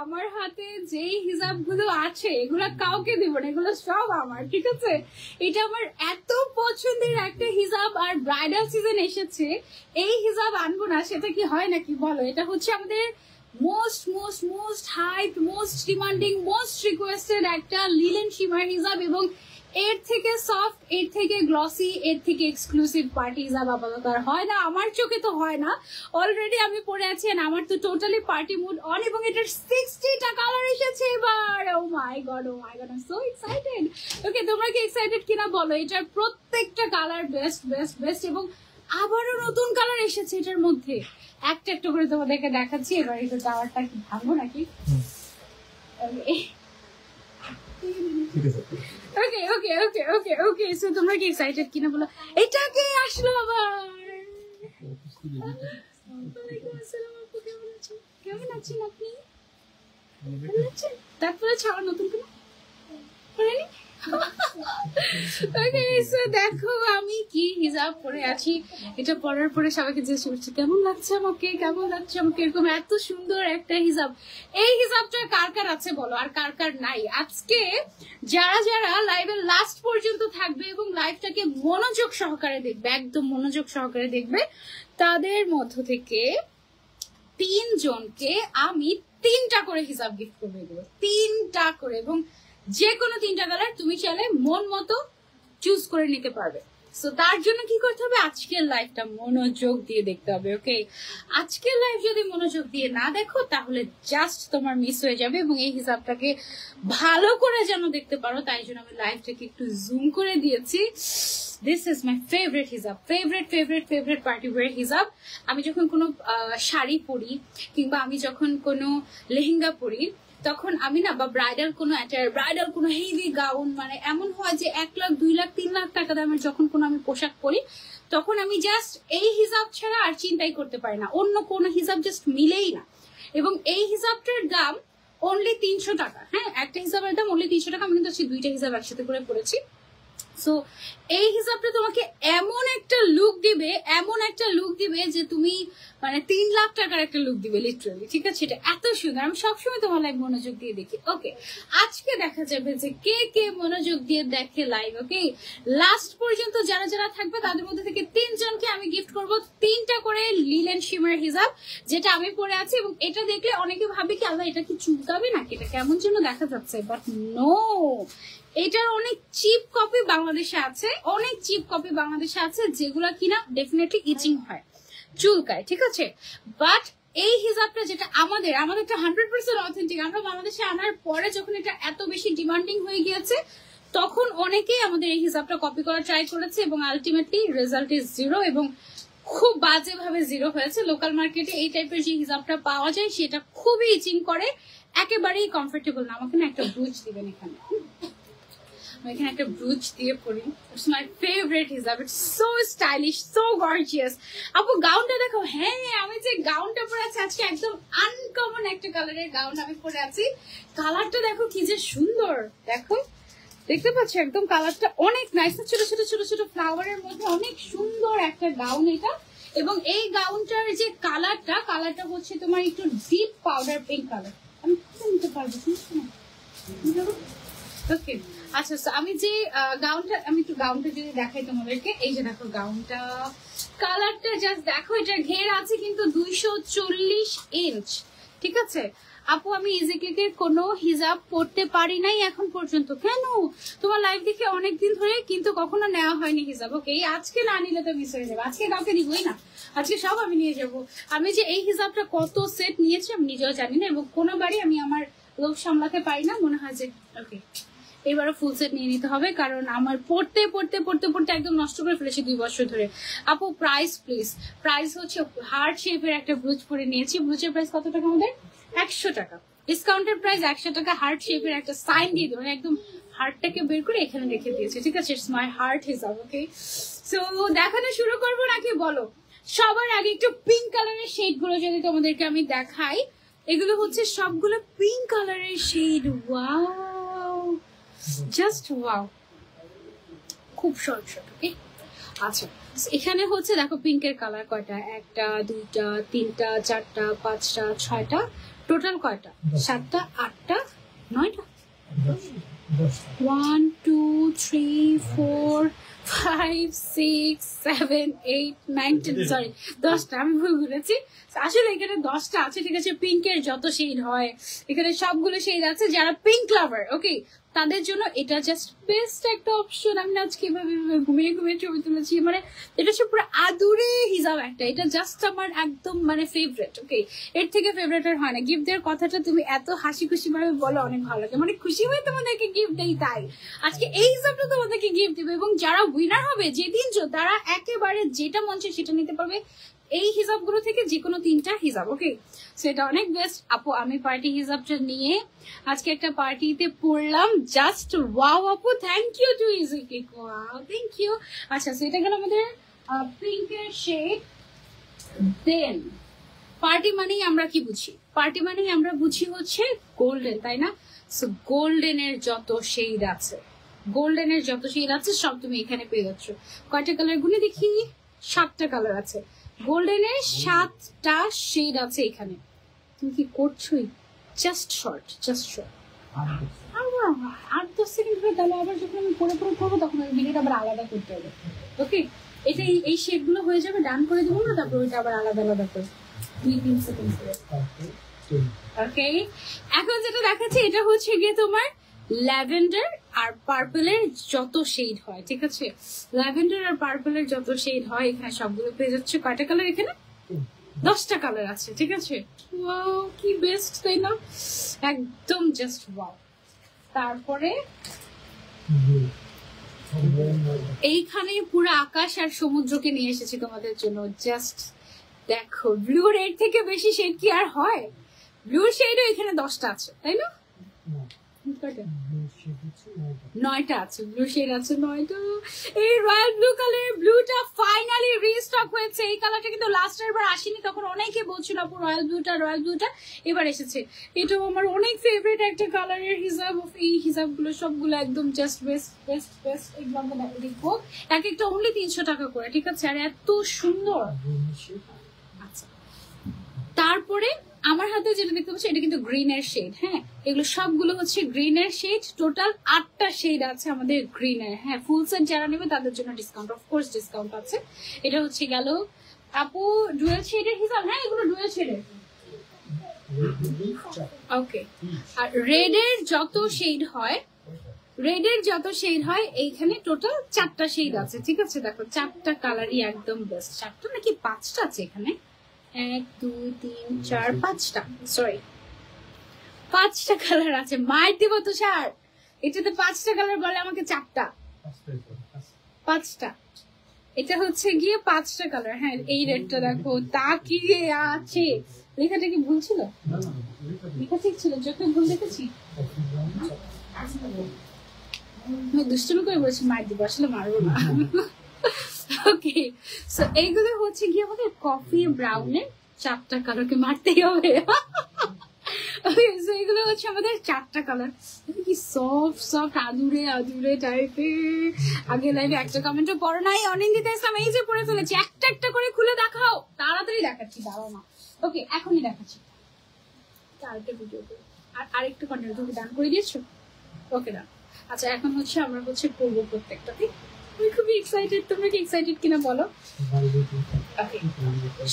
আমার হাতে যেই হিজাব গুলো আছে এগুলো কাউকে দিব না, এগুলো সব আমার, ঠিক আছে? এটা আমার এত পছন্দের একটা হিজাব, আর ব্রাইডাল সিজন এসেছে, এই হিজাব আনবো না সেটা কি হয় নাকি বলো? এটা হচ্ছে আমাদের most most most hype, most demanding, most requested একটা লিলেন শিমার হিজাব, এবং এর থেকে সফট, এর থেকে গ্লসি, এর থেকে এক্সক্লুসিভ পার্টি হিজাব আপাতত আর হয় না, আমার চোখে তো হয় না। অলরেডি আমি পরে আছি, আমার তো টোটালি পার্টি মুড অন, এবং এটার 60টা কালার এসেছে এবার। Oh my God, oh my God, I am so excited. Okay, তোমরা কি এক্সাইটেড কিনা বলো? এটার প্রত্যেকটা কালার বেস্ট বেস্ট বেস্ট, এবং আবারও নতুন কালার এসেছে এটার মধ্যে। একটা একটা করে তোমাদেরকে দেখাচ্ছি। এবার এটা টাওয়ারটা কি ভাঙবো নাকি? ওকে ওকে ওকে ওকে ওকে, সো তোমরা কি এক্সাইটেড কিনা বলো? এটা কে আসলো আবার? ওয়ালাইকুম আসসালাম আপু, কেমন আছেন? কেমন আছেন আপনি? ভালো আছেন? তারপরে ছাড়া নতুন কোনো করেনি? ওকে, সো দেখো আমি কি হিজাব পরে আছি। এটা পরার পরে সবাইকে জিজ্ঞেস করছি কেমন লাগছে আমাকে, কেমন লাগছে আমাকে, এরকম এত সুন্দর একটা হিজাব। এই হিজাবটা কার কার আছে বলো, আর কার কার নাই? আজকে যারা যারা লাইভের লাস্ট পর্যন্ত থাকবে এবং লাইভটাকে মনোযোগ সহকারে দেখবে, একদম মনোযোগ সহকারে দেখবে, তাদের মধ্য থেকে 3 জনকে আমি 3টা করে হিজাব গিফট করে দেবো, 3টা করে, এবং যে কোনো 3টা কালার তুমি চাইলে মন মতো চুজ করে নিতে পারবে। সো তার জন্য কি করতে হবে? আজকের লাইভটা মনোযোগ দিয়ে দেখতে হবে। ওকে, আজকের লাইভ যদি মনোযোগ দিয়ে না দেখো তাহলে জাস্ট তোমার মিস হয়ে যাবে, এবং এই হিসাবটাকে ভালো করে যেন দেখতে পারো তাই জন্য আমি লাইভটাকে একটু জুম করে দিয়েছি। দিস ইজ মাই ফেভারিট হিজাব, favourite favourite favourite party wear হিজাব। আমি যখন কোনো শাড়ি পরি কিংবা আমি যখন কোনো লেহেঙ্গা পরি তখন আমি না, বা ব্রাইডাল কোনো হেভি গাউন, মানে এমন হয় যে 1 লাখ 2 লাখ 3 লাখ টাকা দামের যখন কোনো আমি পোশাক পরি তখন আমি জাস্ট এই হিজাব ছাড়া আর চিন্তাই করতে পারি না, অন্য কোনো হিজাব জাস্ট মিলেই না। এবং এই হিজাবটার দাম অনলি 300 টাকা। হ্যাঁ, একটা হিজাবের দাম অনলি 300 টাকা। আমি কিন্তু 2টা হিজাব একসাথে করে পড়েছি। সো এই হিসাবটা তোমাকে এমন একটা লুক দিবে, এমন একটা লুক দিবে যে তুমি মানে 3 লাখ টাকার একটা লুক দিবে লিটারালি, ঠিক আছে? এটা এত সুন্দর, আমি সবসময় তোমার লাইভ মনোযোগ দিয়ে দেখি। ওকে, আজকে দেখা যাবে যে কে কে মনোযোগ দিয়ে দেখে লাইভ। ওকে, লাস্ট পর্যন্ত যারা যারা থাকবে তাদের মধ্যে থেকে 3 জনকে আমি গিফট করব 3টা করে লিলেন শিমার হিজাব, যেটা আমি পরে আছি। এবং এটা দেখলে অনেকে ভাবে কি আল্লাহ এটা কি চুলকাবে নাকি, এটা কেমন যেন দেখা যাচ্ছে, বাট নো, এটার অনেক চিপ কপি বাংলাদেশে আছে, অনেক চিপ কপি বাংলাদেশে আছে যেগুলো কিনা ডেফিনেটলি ইচিং হয়, চুলকায়, ঠিক আছে? বাট এই হিজাবটা যেটা আমাদেরটা 100% অথেন্টিক। আমরা বাংলাদেশে আনার পরে যখন এটা এত বেশি ডিমান্ডিং হয়ে গিয়েছে তখন অনেকেই আমাদের এই হিজাবটা কপি করার ট্রাই করেছে, এবং আলটিমেটলি রেজাল্ট ইজ 0, এবং খুব বাজে ভাবে 0 হয়েছে। লোকাল মার্কেটে এই টাইপের যে হিজাবটা পাওয়া যায় সেটা খুবই ইচিং করে, একেবারেই কমফোর্টেবল না। আমাকে না একটা ব্রুচ দিবেন এখানে, এখানে একটা ব্রুচ দিয়ে পরি। ইটস মাই ফেভারিট হিজাব, it's so stylish, so gorgeous. আপু গাউনটা দেখো। হ্যাঁ, আমি যে গাউনটা পরে আছি আজকে একদম আনকমন একটা কালারের গাউন আমি পরে আছি। কালারটা দেখো কি যে সুন্দর, দেখো, দেখতে পাচ্ছ একদম কালারটা অনেক নাইস, ছোট ছোট ছোট ছোট ফ্লাওয়ারের মধ্যে অনেক সুন্দর একটা গাউন এটা। এবং এই গাউনটার যে কালারটা হচ্ছে তোমার একটু ডিপ পাউডার পিঙ্ক কালার। আমি নিতে পারবো ওকে। আচ্ছা, আমি যে গাউনটা যদি দেখাই তোমাদেরকে, এই যে দেখো গাউনটা, কালারটা জাস্ট দেখো, এটা ঘের আছে কিন্তু 240 ইঞ্চ, ঠিক আছে? আপু আমি ইজিক্লিকের কোনো হিজাব পড়তে পারি নাই এখন পর্যন্ত। কেন? তোমার লাইভ দেখে অনেকদিন ধরে, কিন্তু কখনো নেওয়া হয়নি হিজাব। ওকে, আজকে না নিলে তো মিস হয়ে যাবে, আজকে কাউকে নিবই না, আজকে সব আমি নিয়ে যাবো। আমি যে এই হিজাবটা কত সেট নিয়েছি আমি নিজেও জানি না, এবং কোনোবারই আমি আমার লোক সামলাতে পারি না, মনে হয় যে ওকে এবারও ফুল সেট নিয়ে নিতে হবে, কারণ আমার পড়তে পড়তে পড়তে পড়তে একদম নষ্ট করে ফেলেছি 2 বছর ধরে। আপু প্রাইস প্লিজ। প্রাইস হচ্ছে হার্ট শেপের একটা ব্রুচ পরে নিয়েছি। ব্রুচের প্রাইস কত টাকা আমাদের? 100 টাকা। ডিসকাউন্টের প্রাইস 100 টাকা। হার্ট শেপের একটা সাইন দিয়ে দেবো, একদম হার্টটাকে বের করে এখানে রেখে দিয়েছে, ঠিক আছে? ইটস মাই হার্ট হিসাব। ওকে, সো দেখানো শুরু করবো নাকি বলো? সবার আগে একটু পিঙ্ক কালারের শেড গুলো যদি তোমাদেরকে আমি দেখাই, এগুলো হচ্ছে সবগুলো পিঙ্ক কালারের শেড। ওয়াও, জাস্ট ওয়াও, খুব শর্ট শর্ট। ওকে, আচ্ছা এখানে হচ্ছে দেখো পিঙ্কের কালার কয়টা, 1টা 2টা 3টা 4টা 5টা 6টা, টোটাল কয়টা 7টা 8টা 9টা, 1 2 3 4 5 6 7 8 9 10 সরি 10টা, আমি ভুল বলেছি। আসলে এখানে 10টা আছে, ঠিক আছে। পিঙ্কের যত শেড হয় এখানে সবগুলো শেড আছে। যারা পিঙ্ক লাভার ওকে তাদের জন্য এটা জাস্ট বেস্ট একটা অপশন। আমি আজকে এভাবে ঘুমিয়ে ঘুমিয়ে ছবি তুলেছি, মানে এটা হচ্ছে পুরো আদুরে হিজাব একটা, এটা জাস্ট আমার একদম মানে ফেভারিট। ওকে এর থেকে ফেভারিট আর হয় না। গিফট দেওয়ার কথাটা তুমি এত হাসি খুশি ভাবে বলো, অনেক ভালো লাগে, মানে খুশি হয়ে তোমাদেরকে গিফট দেই। তাই আজকে এই হিসাবটা তোমাদেরকে গিফট দেবে, এবং যারা উইনার হবে যেদিন তারা একেবারে যেটা মন চায় সেটা নিতে পারবে এই হিসাবগুলো থেকে, যে কোনো 3টা হিসাব। ওকে সেটা অনেক বেস্ট। আপু আমি পার্টি হিসাবটা নিয়ে আজকে একটা পার্টিতে পড়লাম, জাস্ট ওয়াও আপু, thank you to easy cake, wow thank you. আচ্ছা সেটা গেল আমাদের পিঙ্কের শেড। দেন পার্টি মানেই আমরা কি বুঝি? পার্টি মানেই আমরা বুঝি হচ্ছে গোল্ডেন, তাই না? সো গোল্ডেনের যত শেড আছে, গোল্ডেনের যত শেড আছে সব তুমি এখানে পেয়ে যাচ্ছ। কয়টা কালার গুনে দেখি? 7টা কালার আছে। গোল্ডেনের 7টা শেড আছে এখানে। তুমি কি করছোই? Just short, just short. 8-10 second হয়ে গেল, আবার যখন আমি পরে করবো তখন ওই ভিডিওটা আবার আলাদা করতে হবে। ওকে এটা এই শেড গুলো হয়ে যাবে, ডান করে দেবো না, তারপর ওইটা আবার আলাদা আলাদা করে 2-3 সেকেন্ড করে। ওকে এখন যেটা দেখাচ্ছি এটা হচ্ছে গিয়ে তোমার ল্যাভেন্ডার আর পার্পলের যত শেড হয়, ঠিক আছে? ল্যাভেন্ডার আর পার্পলের যত শেড হয় এখানে সবগুলো পেয়ে যাচ্ছে। কয়টা কালার এখানে? 10টা কালার আছে, ঠিক আছে। ওয়াও কি বেস্ট, তাই না? একদম জাস্ট ওয়াও। তারপরে এইখানে পুরো আকাশ আর সমুদ্রকে নিয়ে এসেছি তোমাদের জন্য। জাস্ট দেখো ব্লু রেড থেকে বেশি শেড কি আর হয়? ব্লু শেডও এখানে 10টা আছে, তাই না? 9টা আছে, ব্লু শেড আছে 9টা। এই রয়্যাল ব্লু কালারের ব্লুটা ফাইনালি রিস্টক হয়েছে। এই কালারটা কিন্তু লাস্টের বার আসেনি, তখন অনেকে বলছিল আপু রয়্যাল ব্লুটা এবার এসেছে। এটাও আমার অনেক ফেভারিট একটা কালারের হিজাব। এই হিজাবগুলো সবগুলো একদম জাস্ট বেস্ট বেস্ট বেস্ট। এগুলো আমরা দেখবো এক একটা অনলি 300 টাকা করে, ঠিক আছে? আর এত সুন্দর। আচ্ছা তারপরে আমার হাতে যেটা দেখতে পাচ্ছি এটা কিন্তু গ্রিনের শেড। হ্যাঁ এগুলো সবগুলো হচ্ছে গ্রিনের শেড। টোটাল 8টা শেড আছে আমাদের গ্রিনের। হ্যাঁ ফুল সেট যারা নেবে তাদের জন্য ডিসকাউন্ট, অফকোর্স ডিসকাউন্ট আছে। এটা হচ্ছে গেল আপু ডুয়েল শেডের হিসাব। হ্যাঁ এগুলো ডুয়েল শেডের। ওকে আর রেডের যত শেড হয়, এইখানে টোটাল 4টা শেড আছে, ঠিক আছে? দেখো 4টা কালারই একদম বেস্ট। 4টা নাকি 5টা আছে এখানে? 1 2 3 4 5টা, সরি 5টা কালার আছে। মার দিব তো স্যার, এটাতে 5টা কালার বলে আমাকে 4টা। 5টা, এটা হচ্ছে গিয়ে 5টা কালার। হ্যাঁ এই রেডটা দেখো তাকিয়ে আছে। লেখাটা কি ভুল ছিল? লেখা ঠিক ছিল, চোখে ভুল দেখেছি। দুষ্টুমি করে বলেছি মার দিব, আসলে মারবো না। ওকে সো এইগুলো হচ্ছে গিয়ে আমাদের কফি ব্রাউনের 4টা কালারকে মারতেই হবে। ওকে সো এগুলো হচ্ছে আমাদের 4টা কালার। কি সফট সফট আদুরে আদুরে টাইপের। আগে লাইভে একটা কমেন্টও পড়ো নাই। অনিন্দিতা ইসলাম এই যে পড়ে ফেলেছি। একটা একটা করে খুলে দেখাও। তাড়াতাড়ি দেখাচ্ছি, দাঁড়াও না। ওকে এখনই দেখাচ্ছি। আরেকটা ভিডিও করে আর আরেকটা কন্টেন্ট তুমি ডান করে দিয়েছো? ওকে ডান। আচ্ছা এখন হচ্ছে আমরা হচ্ছে পড়বো প্রত্যেকটা। আমি খুবই এক্সাইটেড, তোমরা কি এক্সাইটেড কিনা বলো?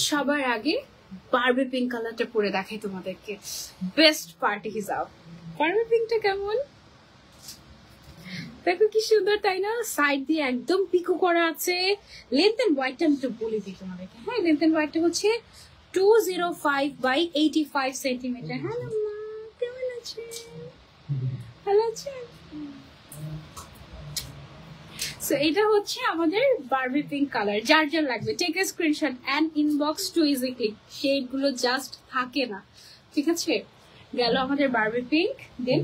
সবার আগে বারবি পিঙ্ক কালারটা পরে দেখাই তোমাদেরকে। বেস্ট পার্টি হিসাব। বারবি পিঙ্কটা কেমন দেখো, কি সুন্দর তাই না? সাইড দিয়ে একদম পিকো করা আছে। লেন্থ এন্ড ওয়াইডটা আমি একটু বলে দিই তোমাদেরকে। হ্যাঁ লেন্থ এন্ড ওয়াইডটা হচ্ছে 205/85 সেন্টিমিটার। হ্যালো মা, কেমন আছেন? ভালো আছেন? সো এটা হচ্ছে আমাদের বারবি পিঙ্ক কালার। যার যার লাগবে take a screenshot and inbox to Easy Click. Shade গুলো জাস্ট থাকে না, ঠিক আছে? গেল আমাদের Barbie pink. Then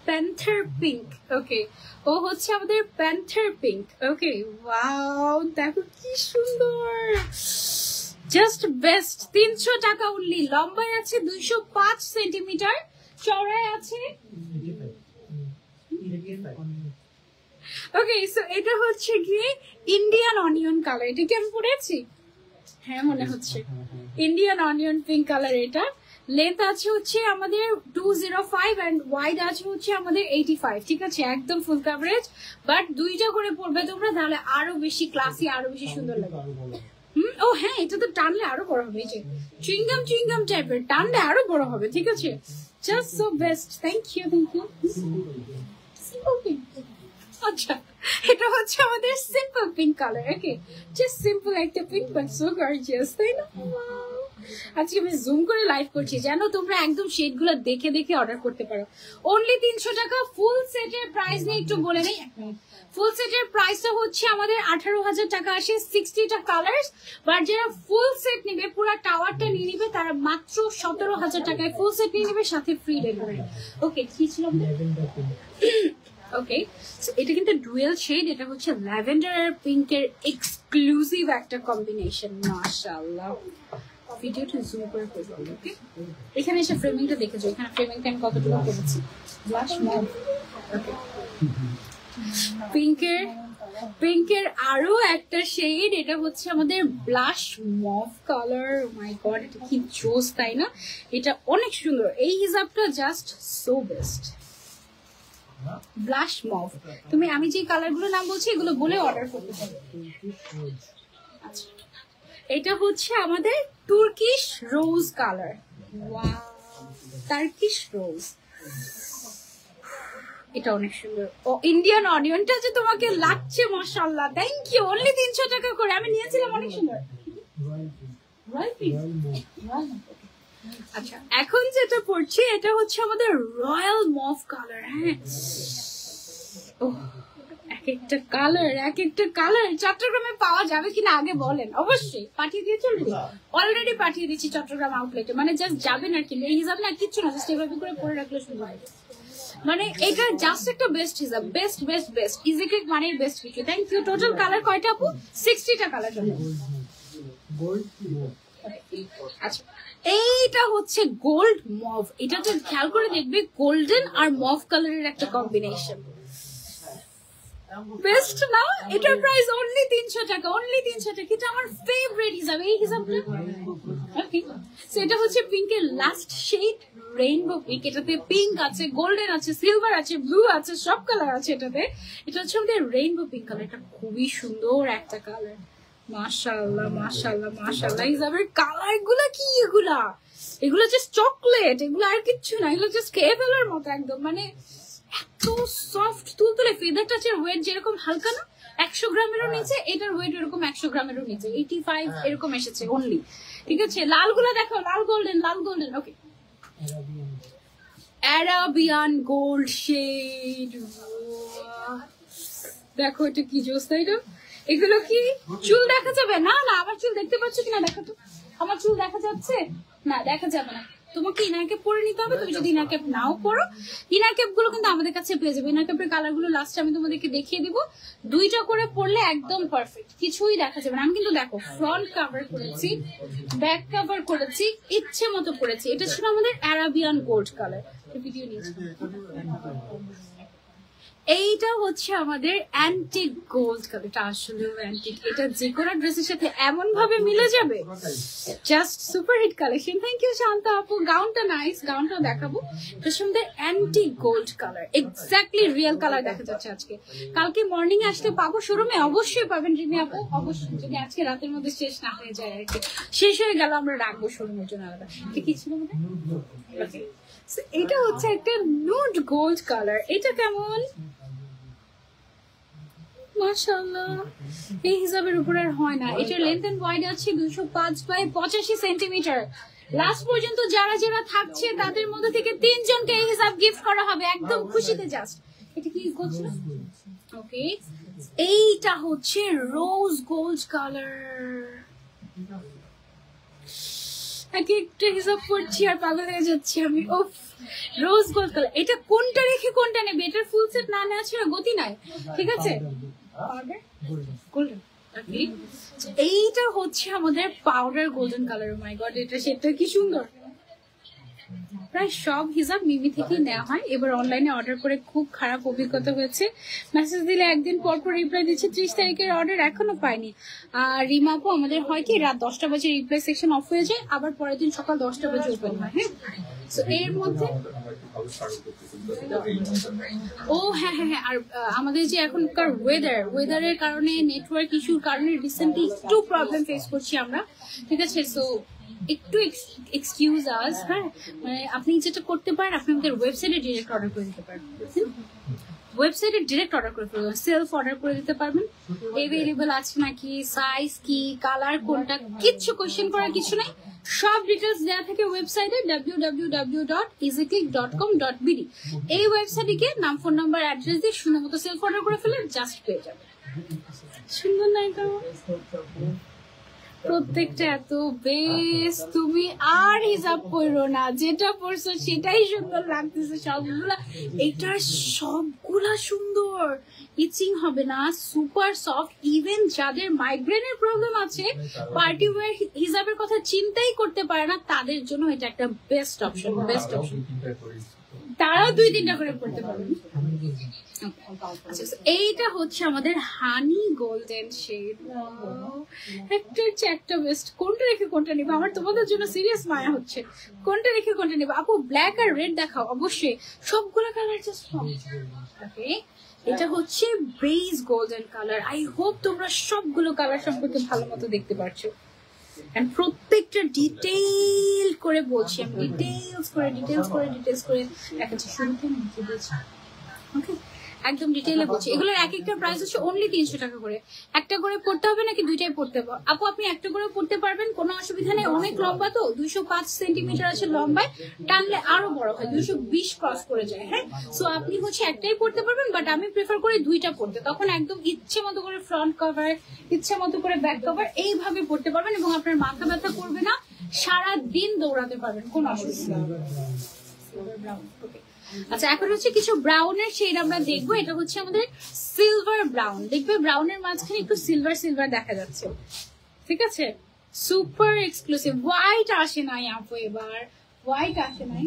panther pink. Okay ও হচ্ছে আমাদের প্যান্থার পিঙ্ক। ওকে ওয়াও দেখো কি সুন্দর, জাস্ট বেস্ট। 300 টাকা অনলি। লম্বায় আছে 205 সেন্টিমিটার, চওড়ায় আছে ওকে, সো এটা হচ্ছে গিয়ে ইন্ডিয়ান অনিয়ন কালার। এটা কি আমি পরেছি? হ্যাঁ মনে হচ্ছে ইন্ডিয়ান অনিয়ন পিঙ্ক কালার। এটা লেন্থ আছে হচ্ছে আমাদের 205 এন্ড ওয়াইড আছে হচ্ছে আমাদের 85। ঠিক আছে, একদম ফুল কভারেজ। বাট দুইটা করে পরবে তোমরা, তাহলে আরো বেশি ক্লাসি, আরো বেশি সুন্দর লাগবে। ও হ্যাঁ, এটা তো টানলে আরো বড় হবে। এই যে চুইংগাম চুইংগাম টাইপের, টানলে আরো বড় হবে। ঠিক আছে, just so best. Thank you, thank you. আচ্ছা, এটা হচ্ছে আমাদের simple pink colour. Okay, just simple একটা পিঙ্ক বাট সো গর্জিয়াস, তাই না? আজকে আমি জুম করে লাইভ করছি যেন তোমরা একদম শেড গুলো দেখে দেখে অর্ডার করতে পারো। অনলি 300 টাকা। ফুল সেটের প্রাইস নিয়ে একটু বলে নেই। ফুল সেটের প্রাইসটা হচ্ছে আমাদের 18,000 টাকা আসে, 60টা কালার্স। বাট যারা ফুল সেট নিবে, পুরো টাওয়ারটা নিয়ে নিবে, তারা মাত্র 17,000 টাকায় ফুল সেট নিয়ে নিবে, সাথে ফ্রি ডেলিভারি। ওকে, কি ছিল? ওকে, এটা কিন্তু ডুয়েল শেড। এটা হচ্ছে ল্যাভেন্ডার আর পিঙ্কের এক্সক্লুসিভ একটা কম্বিনেশন। মাশাআল্লাহ, ভিডিওটা জুম করে করবো। ওকে, এখানে এসে ফ্রেমিংটা দেখেছো, এখানে ফ্রেমিংটা আমি কতটুকু করেছি। Blush mauve. ওকে, পিঙ্কের আরো একটা শেড। এটা হচ্ছে আমাদের ব্লাশ মভ কালার। মাই গড, এটা কি জোস, তাই না? এটা অনেক সুন্দর। এই হিসাবটা just so best. Blush mauve. তুমি আমি যে কালার গুলো নাম বলছি এগুলো বলে অর্ডার করতে পারো। আচ্ছা, এটা হচ্ছে আমাদের Turkish rose colour. Wow, Turkish rose. এটা অনেক সুন্দর। ও ইন্ডিয়ান অনিয়নটা যে তোমাকে লাগছে, মাশাআল্লাহ, থ্যাংক ইউ। অনলি 300 টাকা করে। আমি নিয়েছিলাম, অনেক সুন্দর। আচ্ছা, এখন যেটা পড়ছি এটা হচ্ছে আমাদের রয়্যাল মভ কালার। হ্যাঁ, এক একটা কালার চট্টগ্রামে পাওয়া যাবে কিনা আগে বলেন। অবশ্যই পাঠিয়ে দিয়ে চলবে, অলরেডি পাঠিয়ে দিচ্ছি চট্টগ্রাম আউটলেটে। মানে জাস্ট যাবেন আর কি, এই হিসাব না কিচ্ছু না, জাস্ট এভাবে করে পরে রাখলে শুরু হয়। মানে এটা জাস্ট একটা বেস্ট হিসাব, best best best. Easy Click মানে বেস্ট কিছু। Thank you. টোটাল কালার কয়টা আপু? 60টা কালার। আচ্ছা, এইটা হচ্ছে গোল্ড মভ। এটা যে খেয়াল করে দেখবে, গোল্ডেন আর মভ কালারের একটা কম্বিনেশন। বেস্ট না? এটার প্রাইস অনলি 300 টাকা। অনলি 300 টাকা। এটা আমার ফেভারিট হিসাব, এই হিসাবটা। ওকে, সো এটা হচ্ছে পিঙ্কের লাস্ট শেড, রেইনবো পিঙ্ক। এটাতে পিঙ্ক আছে, গোল্ডেন আছে, সিলভার আছে, ব্লু আছে, সব কালার আছে এটাতে। এটা হচ্ছে আমাদের রেইনবো পিঙ্ক কালার। এটা খুবই সুন্দর একটা কালার। মাশাআল্লাহ মাশাআল্লাহ মাশাআল্লাহ। হিসাবের কালার গুলা কি এগুলা? এগুলো জাস্ট চকলেট, এগুলো আর কিচ্ছু না। এগুলো জাস্ট খেয়ে ফেলার মতো একদম। মানে এত সফট, তুলতুলে। ফেদার টাচের ওয়েট যেরকম হালকা না, 100 গ্রামেরও নিচে। এটার ওয়েট এরকম 100 গ্রামেরও নিচে, 85 এরকম এসেছে অনলি। ঠিক আছে, লাল গুলা দেখো, লাল গোল্ডেন, লাল গোল্ডেন। ওকে, অ্যারাবিয়ান গোল্ড শেড। দেখো এটা কি জোস, তাই না? এগুলো কি চুল দেখা যাবে? না না, আমার চুল দেখতে পাচ্ছ কিনা দেখো তো। আমার চুল দেখা যাচ্ছে না? দেখা যাবে না। তোমাকে ইনার ক্যাপ পরে নিতে হবে। তুমি যদি ইনার ক্যাপ নাও পরো, ইনার ক্যাপ গুলো কিন্তু আমাদের কাছে পেয়ে যাবে। ইনার ক্যাপের কালার গুলো লাস্টে আমি তোমাদেরকে দেখিয়ে দিব। 2টা করে পরলে একদম পারফেক্ট, কিছুই দেখা যাবে না। আমি কিন্তু দেখো ফ্রন্ট কভার করেছি, ব্যাক কভার করেছি, ইচ্ছে মতো করেছি। এটা ছিল আমাদের অ্যারাবিয়ান গোল্ড কালার। ভিডিও নিয়েছি। এইটা হচ্ছে আমাদের অ্যান্টিক গোল্ড কালার। এটা আসলেও অ্যান্টিক। এটা যে কোনো ড্রেসের সাথে এমন ভাবে মিলে যাবে, just super hit collection. Thank you Shanta আপু। গাউনটা নাইস, গাউনটাও দেখাবো। এটার সঙ্গে antique gold colour, exactly real colour দেখা যাচ্ছে আজকে। কালকে মর্নিং আসলে পাবো শোরুমে, অবশ্যই পাবেন রিমি আপু, অবশ্যই। যদি আজকে রাতের মধ্যে শেষ না হয়ে যায় আর কি, শেষ হয়ে গেল আমরা রাখবো শোরুমের জন্য আলাদা। কি ছিল এটা? হচ্ছে একটা নুড গোল্ড কালার। এটা কেমন? মাশাআল্লাহ, এই হিসাবের উপর আর হয় না। এটার লেন্থ এন্ড ওয়াইড আছে 205 বাই 85 সেন্টিমিটার। লাস্ট পর্যন্ত যারা যারা থাকছে তাদের মধ্যে থেকে 3 জনকে এই হিসাব গিফট করা হবে, একদম খুশিতে। জাস্ট এটা কি করছিল? ওকে, এইটা হচ্ছে রোজ গোল্ড কালার। একটা হিসাব করছি আর পাগল হয়ে যাচ্ছি আমি। ওফ, রোজ গোল্ড কালার। এটা কোনটা রেখে কোনটা নেবে? এটার ফুল সেট না নেওয়া ছিল গতি নাই। ঠিক আছে, এইটা হচ্ছে আমাদের পাউডার গোল্ডেন কালার। মাই গড, এটা সেটা কি সুন্দর। প্রায় সব হিজাব মিমি থেকেই নেওয়া হয়। এবার অনলাইনে অর্ডার করে খুব খারাপ অভিজ্ঞতা হয়েছে। মেসেজ দিলে একদিন পর পর রিপ্লাই দিচ্ছে, 30 তারিখের অর্ডার এখনো পাইনি। আর রিমা আপু আমাদের হয় কি রাত 10টা বাজে রিপ্লাই সেকশন অফ হয়ে যায়, আবার পরের দিন সকাল 10টা বাজে ওপেন হয়। হ্যাঁ, তো এর মধ্যে ও হ্যাঁ হ্যাঁ হ্যাঁ, আর আমাদের যে এখনকার ওয়েদারের কারণে, নেটওয়ার্ক ইস্যুর কারণে রিসেন্টলি একটু প্রবলেম ফেস করছি আমরা, ঠিক আছে? সো একটু এক্সকিউজ আস। হ্যাঁ, মানে আপনি যেটা করতে পারেন, আপনি আমাদের ওয়েবসাইটে ডিরেক্ট অর্ডার করে দিতে পারেন। ওয়েবসাইটে ডিরেক্ট অর্ডার করে ফেলবেন, সেলফ অর্ডার করে দিতে পারবেন। এভেলেবল আছে নাকি, সাইজ কি, কালার কোনটা, কিচ্ছু কোয়েশ্চেন করার কিছু নাই। সব ডিটেলস দেওয়া থাকে ওয়েবসাইটে www.easyclick.com.bd। এই ওয়েবসাইটে গিয়ে নাম, ফোন নাম্বার, অ্যাড্রেস দিয়ে সুন্দর মতো সেলফ অর্ডার করে ফেলে জাস্ট পেয়ে যাবে। সুন্দর না এটা? প্রত্যেকটা এত বেশ, তুমি আর হিসাব করো না, যেটা পড়ছো সেটাই সুন্দর লাগতেছে সবগুলা। এটা সবগুলা সুন্দর, ইচিং হবে না, সুপার সফট। ইভেন যাদের মাইগ্রেনের প্রবলেম আছে, পার্টি ওয়্যার হিসাবের কথা চিন্তাই করতে পারে না, তাদের জন্য এটা একটা বেস্ট অপশন। তারাও 2-3টা করে পড়তে পারবেন। এইটা হচ্ছে আমাদের হানি গোল্ডেন শেড। একটার চেয়ে একটা বেস্ট। কোনটা রেখে কোনটা নিবো? আমার তোমাদের জন্য সিরিয়াস মায়া হচ্ছে, কোনটা রেখে কোনটা নিবো। আপু ব্ল্যাক আর রেড দেখাও অবশ্যই, সবগুলো কালার জাস্ট। ওকে, এটা হচ্ছে beige golden colour. I hope তোমরা সবগুলো কালার সম্পর্কে ভালো মতো দেখতে পাচ্ছ। প্রত্যেকটা ডিটেইল করে বলছি আমি, ডিটেইলস করে দেখাচ্ছি। শুরুতে নিচে দিয়েছি, ওকে, একদম ডিটেইলে বলছি। এগুলোর এক একটা প্রাইস হচ্ছে অনলি 300 টাকা করে। একটা করে পড়তে হবে নাকি দুইটাই পড়তে হবে? আপু আপনি একটা করে পড়তে পারবেন, কোনো অসুবিধা নেই। অনেক লম্বা তো, 205 সেন্টিমিটার আছে লম্বায়, টানলে আরো বড় হয়, 220 ক্রস করে যায়। হ্যাঁ, সো আপনি হচ্ছে একটাই পড়তে পারবেন, বাট আমি প্রেফার করি দুইটা পড়তে। তখন একদম ইচ্ছে মতো করে ফ্রন্ট কভার, ইচ্ছে মতো করে ব্যাক কভার এইভাবে পড়তে পারবেন, এবং আপনার মাথা ব্যথা করবে না, সারা দিন দৌড়াতে পারবেন, কোনো অসুবিধা নেই। আচ্ছা, এখন হচ্ছে কিছু ব্রাউনের শেড আমরা দেখবো। এটা হচ্ছে আমাদের সিলভার ব্রাউন। দেখবে ব্রাউনের মাঝখানে একটু সিলভার সিলভার দেখা যাচ্ছে, ঠিক আছে? Super exclusive. হোয়াইট আসে নাই আপু, এবার হোয়াইট আসে নাই।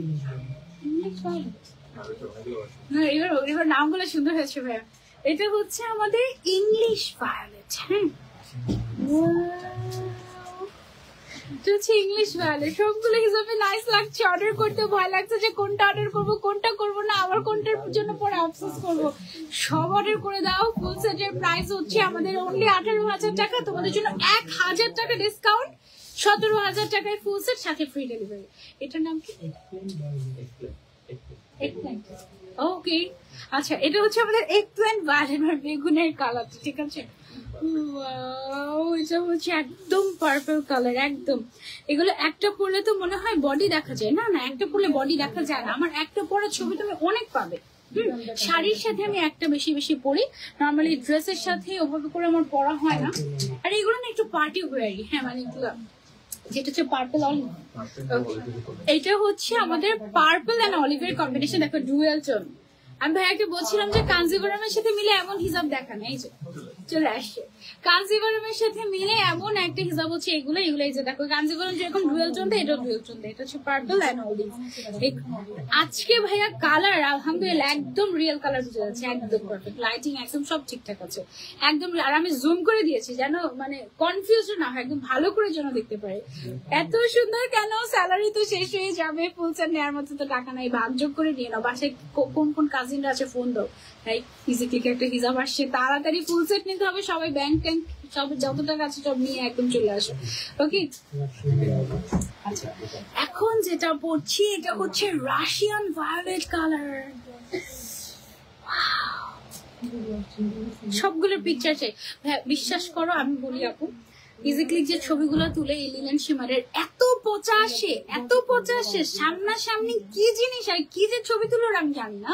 এবার নামগুলো সুন্দর হয়েছে ভাইয়া। এটা হচ্ছে আমাদের ইংলিশ ভায়োলেট। হ্যাঁ, ইংলিশ ভায়োলেট সবগুলো হিসাবে নাইস লাগছে। অর্ডার করতে ভয় লাগছে যে কোনটা অর্ডার করবো, কোনটা করবো না, আবার কোনটার জন্য পরে আফসোস করবো। সব অর্ডার করে দাও। ফুল সেটের প্রাইস হচ্ছে আমাদের অনলি 18,000 টাকা। তোমাদের জন্য 1,000 টাকা ডিসকাউন্ট, 17,000 টাকায় ফুল সেট, সাথে ফ্রি ডেলিভারি। এটার নাম কি? ওকে, আচ্ছা, এটা হচ্ছে আমাদের এগপ্ল্যান্ট ভায়োলেট, বেগুনের কালার, ঠিক আছে? এটা হচ্ছে একদম পার্পল কালার, একদম। এগুলো একটা পরলে তো মনে হয় বডি দেখা যায়, না না, একটা পরলে বডি দেখা যায় না। আমার একটা পরা ছবি তুমি অনেক পাবে। শাড়ির সাথে আমি একটা বেশি বেশি পরি, নর্মালি ড্রেসের সাথে ওভাবে করে আমার পরা হয় না। আর এগুলো না একটু পার্টি ওয়্যারই। হ্যাঁ, মানে এগুলো যেটা হচ্ছে পার্পল অলিভ, এটা হচ্ছে আমাদের পার্পল এন্ড অলিভের কম্বিনেশন। দেখো ডুয়েল টোন। আমি ভাইয়াকে বলছিলাম যে কাঞ্জিভারামের সাথে মিলে এমন হিসাব দেখা নেই, যে চলে আসছে কাঞ্জিভারামের সাথে মিলে এমন একটা হিসাব হচ্ছে এগুলো। এই যে দেখো, কাঞ্জিভারাম যেরকম ডুয়েল টোন দেয়, এটা ডুয়েল টোন দেয়। এটা হচ্ছে পার্পল এন্ড অলিভ। আজকে ভাইয়া কালার আলহামদুলিল্লাহ একদম রিয়েল কালার বুঝে যাচ্ছে, একদম পারফেক্ট। লাইটিং একদম সব ঠিকঠাক আছে, একদম। আর আমি জুম করে দিয়েছি যেন মানে কনফিউজ না হয়, একদম ভালো করে যেন দেখতে পারে। এত সুন্দর কেন? স্যালারি তো শেষ হয়ে যাবে, ফুল সেট নেওয়ার মতো তো টাকা নাই, ভাগযোগ করে নিয়ে নাও। বাসায় কোন কোন কাজিনরা আছে ফোন দাও, তাই ইজি ক্লিকে একটা হিসাব আসছে, তাড়াতাড়ি ফুল সেট নিতে হবে। সবাই ব্যাংক ট্যাঙ্ক সব যত টাকা আছে সব নিয়ে একদম চলে আসো, ওকে? আচ্ছা, এখন যেটা পড়ছি এটা হচ্ছে রাশিয়ান ভায়োলেট কালার। সবগুলোর পিকচার চাই, বিশ্বাস করো। আমি বলি আপু, ইজি ক্লিক যে ছবিগুলো তুলে এলিমেন্ট শিমারের, এত পচা আসে সামনাসামনি, কি জিনিস আর কি যে ছবি তুলো আমি জানি না।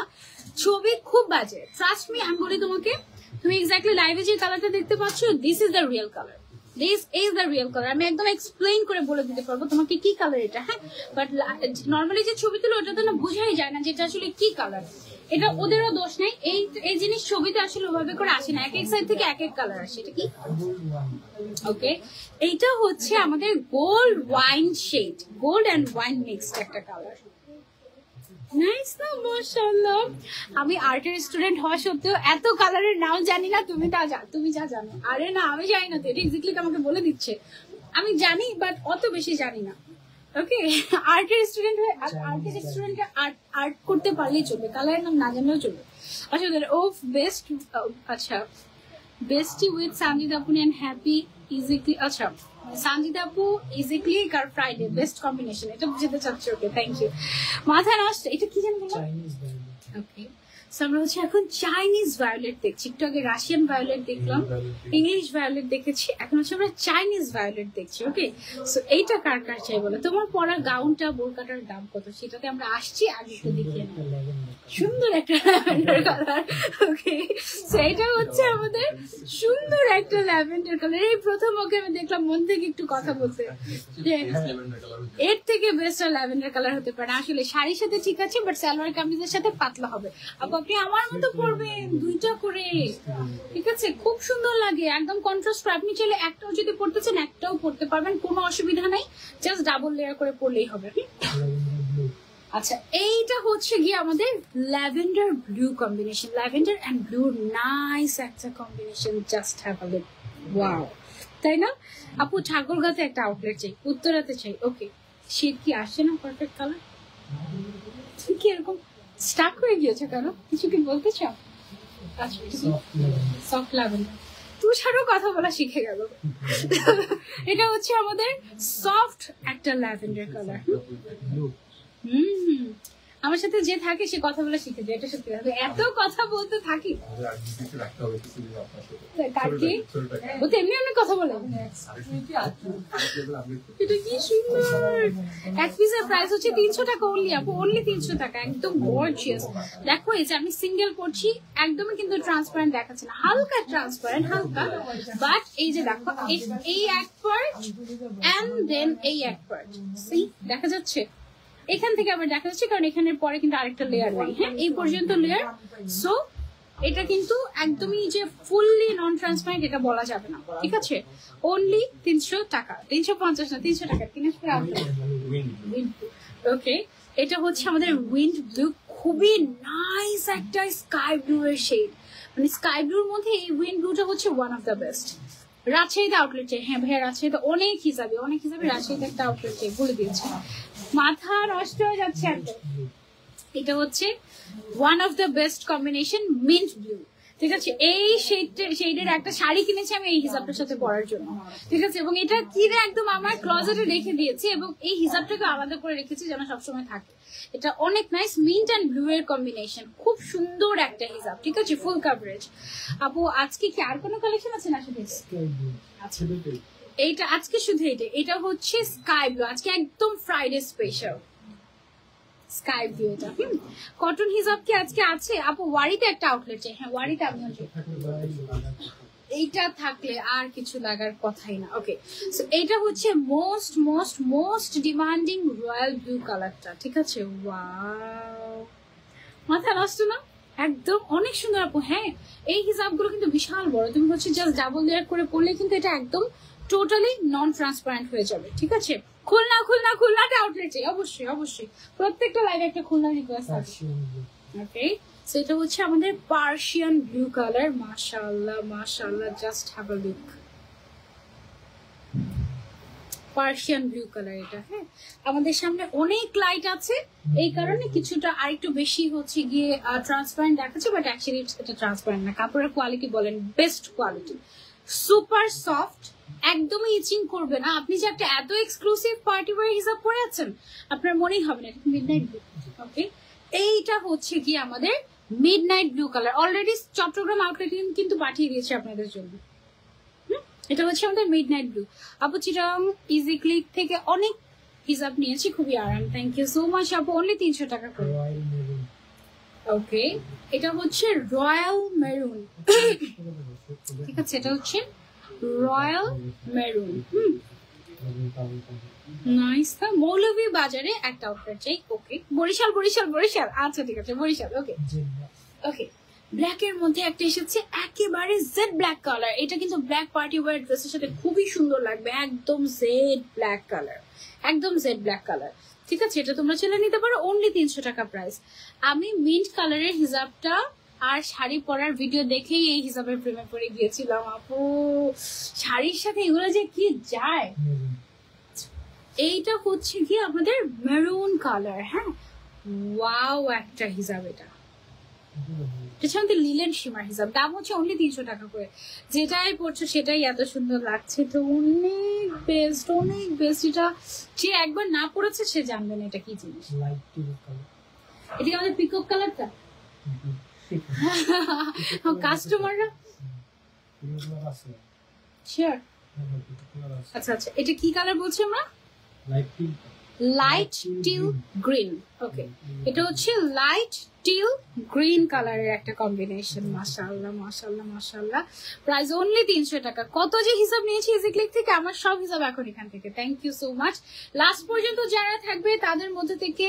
ছবি খুব বাজে, ট্রাস্ট মি। আমি বলি তোমাকে, তুমি এক্স্যাক্টলি লাইভে যে কালারটা দেখতে পাচ্ছ, this is the real colour, this is the real colour. আমি একদম এক্সপ্লেইন করে বলে দিতে পারবো তোমাকে কি কালার এটা। হ্যাঁ, বাট নর্মালি যে ছবি তুলো ওটা তো না বোঝাই যায় না যে এটা আসলে কি কালার। এটা ওদেরও দোষ নেই, এই জিনিস ছবিতে আসলে ওভাবে করে আসে না, এক এক সাইড থেকে এক এক কালার আসে। এটা কি? ওকে, এইটা হচ্ছে আমাদের gold wine shade, gold and wine mixed একটা কালার। নাইস না, মাশাআল্লাহ। আমি আর্টের স্টুডেন্ট হওয়া সত্ত্বেও এত কালারের নাম জানি না, তুমি যা জানো। আরে না, আমি জানি না তো, এটা এক্স্যাক্টলি আমাকে বলে দিচ্ছে। আমি জানি বাট অত বেশি জানি না। ওকে, আর্টের স্টুডেন্ট হয়ে আর্টের স্টুডেন্টরা আর্ট করতে পারলেই চলবে, কালারের নাম না জানলেও চলবে। আচ্ছা, ও বেস্ট, আচ্ছা বেস্টি উইথ সানজিদা আপু এন্ড হ্যাপি ইজিকলি। আচ্ছা, সানজিদা আপু ইজিকলি কার ফ্রাইডে বেস্ট কম্বিনেশন, এটা বুঝতে চাচ্ছি। ওকে, থ্যাংক ইউ। মাথা নষ্ট, এটা কি জানি বললাম? ওকে, সো আমরা হচ্ছে এখন চাইনিজ ভায়োলেট দেখছি। একটু আগে রাশিয়ান ভায়োলেট দেখলাম, ইংলিশ ভায়োলেট দেখেছি, এখন হচ্ছে আমরা চাইনিজ ভায়োলেট দেখছি। ওকে, সো এইটা কার কার চাই বলো? তোমার পরা গাউনটা বোরকাটার দাম কত সেটাতে আমরা আসছি, আগে একটু দেখিয়ে নেব। সুন্দর একটা ল্যাভেন্ডার কালার। ওকে, সো এটা হচ্ছে আমাদের সুন্দর একটা ল্যাভেন্ডার কালার। এই প্রথম ওকে আমি দেখলাম, মন থেকে একটু কথা বলতে যে এর থেকে বেস্ট ল্যাভেন্ডার কালার হতে পারে। আসলে শাড়ির সাথে ঠিক আছে, বাট সালোয়ার কামিজের সাথে পাতলা হবে। আপনি আমার মতো পরবেন দুইটা করে, ঠিক আছে? খুব সুন্দর লাগে, একদম কন্ট্রাস্ট। আপনি চাইলে একটাও যদি পরতে চান একটাও পরতে পারবেন, কোনো অসুবিধা নাই, জাস্ট ডাবল লেয়ার করে পরলেই হবে। আচ্ছা, এইটা হচ্ছে গিয়ে আমাদের lavender blue combination, lavender and blue, nice একটা combination, just have a look, wow, তাই না? আপু ঠাকুরগাঁতে একটা আউটলেট চাই, উত্তরাতে চাই। ওকে, শীত কি আসছে না পারফেক্ট কালার? কি এরকম স্টাক হয়ে গিয়েছে কেন? কিছু কি বলতে চাও? সফট ল্যাভেন্ডার, তুষারও কথা বলা শিখে গেল। এটা হচ্ছে আমাদের সফট একটা ল্যাভেন্ডার কালার। আমার সাথে যে থাকে সে কথা বলা শিখে যায়, এটা সত্যি। এত কথা বলতে থাকি, এমনি অনেক কথা বলে। এটা কি সুন্দর! এক পিসের প্রাইস হচ্ছে 300 টাকা অনলি, আপু, অনলি 300 টাকা, একদম গর্জিয়াস। দেখো, এই যে আমি সিঙ্গেল পড়ছি, একদমই কিন্তু ট্রান্সপারেন্ট দেখাচ্ছে না, হালকা ট্রান্সপারেন্ট, হালকা। বাট এই যে দেখো, এই এক পার্ট এন্ড দেন এই এক পার্ট, সি দেখা যাচ্ছে, এখান থেকে আবার দেখা যাচ্ছে, কারণ এখানের পরে কিন্তু আরেকটা লেয়ার নাই। হ্যাঁ, এই পর্যন্ত লেয়ার। সো এটা কিন্তু একদমই যে ফুললি নন ট্রান্সপারেন্ট এটা বলা যাবে না, ঠিক আছে? অনলি 300 টাকা, 350 না, 300 টাকা। 300। ওকে, এটা হচ্ছে আমাদের উইন্ড ব্লু, খুবই নাইস একটা স্কাই ব্লু এর শেড। মানে স্কাই ব্লুর মধ্যে এই উইন্ড ব্লুটা হচ্ছে ওয়ান অফ দ্য বেস্ট। রাজশাহীতে আউটলেট চাই, হ্যাঁ ভাইয়া, রাজশাহীতে অনেক হিসাবে রাজশাহীতে একটা আউটলেট চাই, বলে দিয়েছে। মাথা নষ্ট হয়ে যাচ্ছে এত। এটা হচ্ছে one of the best combination, mint blue, ঠিক আছে? এই শেডের একটা শাড়ি কিনেছি আমি এই হিসাবটার সাথে পরার জন্য, ঠিক আছে? এবং এটা কিনে একদম আমার ক্লোজেটে রেখে দিয়েছি, এবং এই হিসাবটাকে আলাদা করে রেখেছি যেন সবসময় থাকে। এটা অনেক নাইস, মিন্ট অ্যান্ড ব্লু এর কম্বিনেশন, খুব সুন্দর একটা হিসাব, ঠিক আছে? Full coverage. আপু আজকে কি আর কোনো কালেকশন আছে না? শুধু আচ্ছা, এইটা আজকে শুধু এটা হচ্ছে স্কাই ব্লু, আজকে একদম ফ্রাইডে স্পেশাল স্কাই ব্লু। এটা কটন হিসাব কি আজকে আছে? আপু ওয়ারিতে একটা আউটলেট চাই, হ্যাঁ ওয়ারিতে আমি এইটা থাকলে আর কিছু লাগার কথাই না। ওকে, সো এইটা হচ্ছে most most most demanding royal blue কালারটা, ঠিক আছে? ওয়াও, মাথা নষ্ট না, একদম অনেক সুন্দর আপু। হ্যাঁ, এই হিসাবগুলো কিন্তু বিশাল বড়, তুমি হচ্ছে জাস্ট ডাবল লেয়ার করে পড়লে কিন্তু এটা একদম টোটালি নন ট্রান্সপারেন্ট হয়ে যাবে, ঠিক আছে? খুলনাটা আউটলেট চাই, অবশ্যই প্রত্যেকটা লাইভে একটা খুলনা রিকোয়েস্ট আছে। ওকে, সো এটা হচ্ছে আমাদের পার্সিয়ান ব্লু কালার, মাশাআল্লাহ, just have a look. Persian blue colour এটা। হ্যাঁ, আমাদের সামনে অনেক লাইট আছে, এই কারণে কিছুটা আরেকটু বেশি হচ্ছে গিয়ে ট্রান্সপারেন্ট দেখাচ্ছে, বাট অ্যাকচুয়ালি এটা ট্রান্সপারেন্ট না। কাপড়ের কোয়ালিটি বলেন বেস্ট কোয়ালিটি, সুপার সফট, একদমই ইচিং করবে না। আপনি যে একটা এত এক্সক্লুসিভ পার্টি ওয়্যার হিসাব করে আছেন, আপনার মনেই হবে না। Midnight blue. ওকে, এইটা হচ্ছে কি আমাদের midnight blue colour, already Chittagong outlet কিন্তু পাঠিয়ে দিয়েছে আপনাদের জন্য। এটা হচ্ছে আমাদের মিডনাইট ব্লু। আপু চিরাং ইজি ক্লিক থেকে অনেক হিসাব নিয়েছি, খুবই আরাম, থ্যাংক ইউ সো মাচ আপু, অনলি 300 টাকা করে। ওকে, এটা হচ্ছে রয়্যাল মেরুন, ঠিক আছে? এটা হচ্ছে রয়্যাল মেরুন। নাইস না? মৌলভী বাজারে একটা আউটলেট চাই। ওকে, বরিশাল, আচ্ছা ঠিক আছে, বরিশাল। ওকে, ব্ল্যাক এর মধ্যে একটা এসেছে একেবারে জেড ব্ল্যাক কালার। এটা কিন্তু ব্ল্যাক পার্টি ওয়্যার ড্রেসের সাথে খুবই সুন্দর লাগবে, একদম জেড ব্ল্যাক কালার, একদম জেড ব্ল্যাক কালার। ঠিক আছে, এটা তোমরা চলে নিতে পারো, অনলি 300 টাকা প্রাইস। আমি মিন্ট কালারের হিজাবটা আর শাড়ি পরার ভিডিও দেখেই এই হিসাবের প্রেমে পড়ে গিয়েছিলাম আপু। শাড়ির সাথে এগুলো যে কি যায়। এইটা হচ্ছে কি আমাদের মেরুন কালার। হ্যাঁ, ওয়াও একটা হিসাব। এটা আমাদের লিলেন সীমার হিসাব, দাম হচ্ছে অনলি 300 টাকা করে। যেটাই পড়ছো সেটাই এত সুন্দর লাগছে, তো অনেক বেস্ট, অনেক বেস্ট। এটা যে একবার না পড়েছে সে জানবে না এটা কি জিনিস। এটা আমাদের পিকক কালারটা কাস্টমাররা শিওর। আচ্ছা আচ্ছা, এটা কি কালার বলছি আমরা? Light till green. ওকে, এটা হচ্ছে লাইট টিল গ্রিন কালারের একটা কম্বিনেশন। মাশাআল্লাহ মাশাআল্লাহ মাশাআল্লাহ। প্রাইস অনলি 300 টাকা। কত যে হিসাব নিয়েছি ইজিক্লিক থেকে, আমার সব হিসাব এখন এখান থেকে। Thank you so much. Last পর্যন্ত যারা থাকবে তাদের মধ্যে থেকে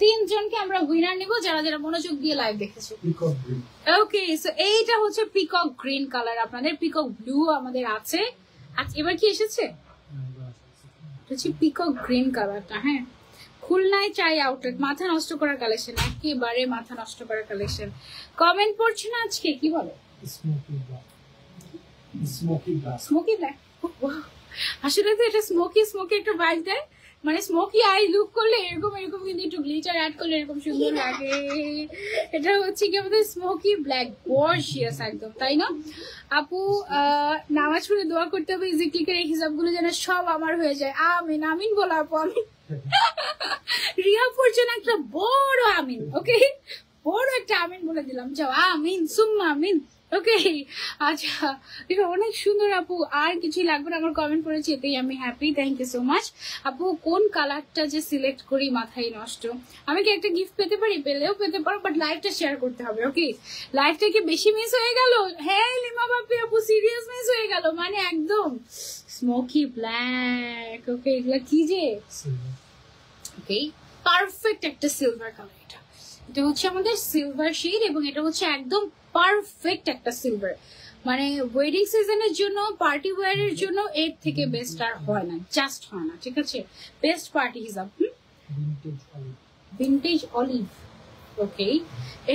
3 জনকে আমরা উইনার নিব, যারা যারা মনোযোগ দিয়ে লাইভ দেখেছে। ওকে, সো এইটা হচ্ছে পিকক গ্রিন কালার। আপনাদের পিকক ব্লু আমাদের আছে। আচ্ছা, এবার কি এসেছে? হচ্ছে পিকক গ্রিন কালারটা। হ্যাঁ, খুলনায় চাই আউটলেট। মাথা নষ্ট করার কালেকশন, একেবারে মাথা নষ্ট করার কালেকশন। কমেন্ট পড়ছে না আজকে, কি বলে? Smoky black. আসলে তো এটা স্মোকি একটা ভাইব দেয়, মানে স্মোকি আই লুক করলে এরকম এরকম, কিন্তু একটু গ্লিটার অ্যাড করলে এরকম সুন্দর লাগে। এটা হচ্ছে কি আমাদের স্মোকি ব্ল্যাক, গর্জিয়াস একদম, তাই না আপু? নামাজ পড়ে দোয়া করতে হবে ইজিক্লিকের এই হিসাবগুলো যেন সব আমার হয়ে যায়। আমিন আমিন বলো আপু, আমিন। রিয়া পড়ছেন একটা বড় আমিন। ওকে, বড় একটা আমিন বলে দিলাম, যাও আমিন সুম্মা আমিন। ওকে, আচ্ছা, এটা অনেক সুন্দর আপু। আর কিছু লাগবে না, আমার কমেন্ট করেছি, এতেই আমি happy. Thank you so much আপু। কোন কালারটা যে সিলেক্ট করি মাথায় নষ্ট। আমি কি একটা গিফট পেতে পারি? পেলেও পেতে পারো, বাট লাইভটা শেয়ার করতে হবে। ওকে, লাইভটা কি বেশি মিস হয়ে গেল? হ্যাঁ লিমা বাপি আপু, সিরিয়াস মিস হয়ে গেল, মানে একদম স্মোকি ব্ল্যাক। ওকে, এগুলা কি যে, ওকে, পারফেক্ট একটা সিলভার কালার। এটা হচ্ছে আমাদের সিলভার শেড, এবং এটা হচ্ছে একদম পারফেক্ট একটা সিলভার, মানে ওয়েডিং সিজনের জন্য, পার্টি ওয়্যারের জন্য এর থেকে বেস্ট আর হয় না, জাস্ট হয় না। ঠিক আছে, বেস্ট পার্টি হিসাব। Vintage olive. ওকে,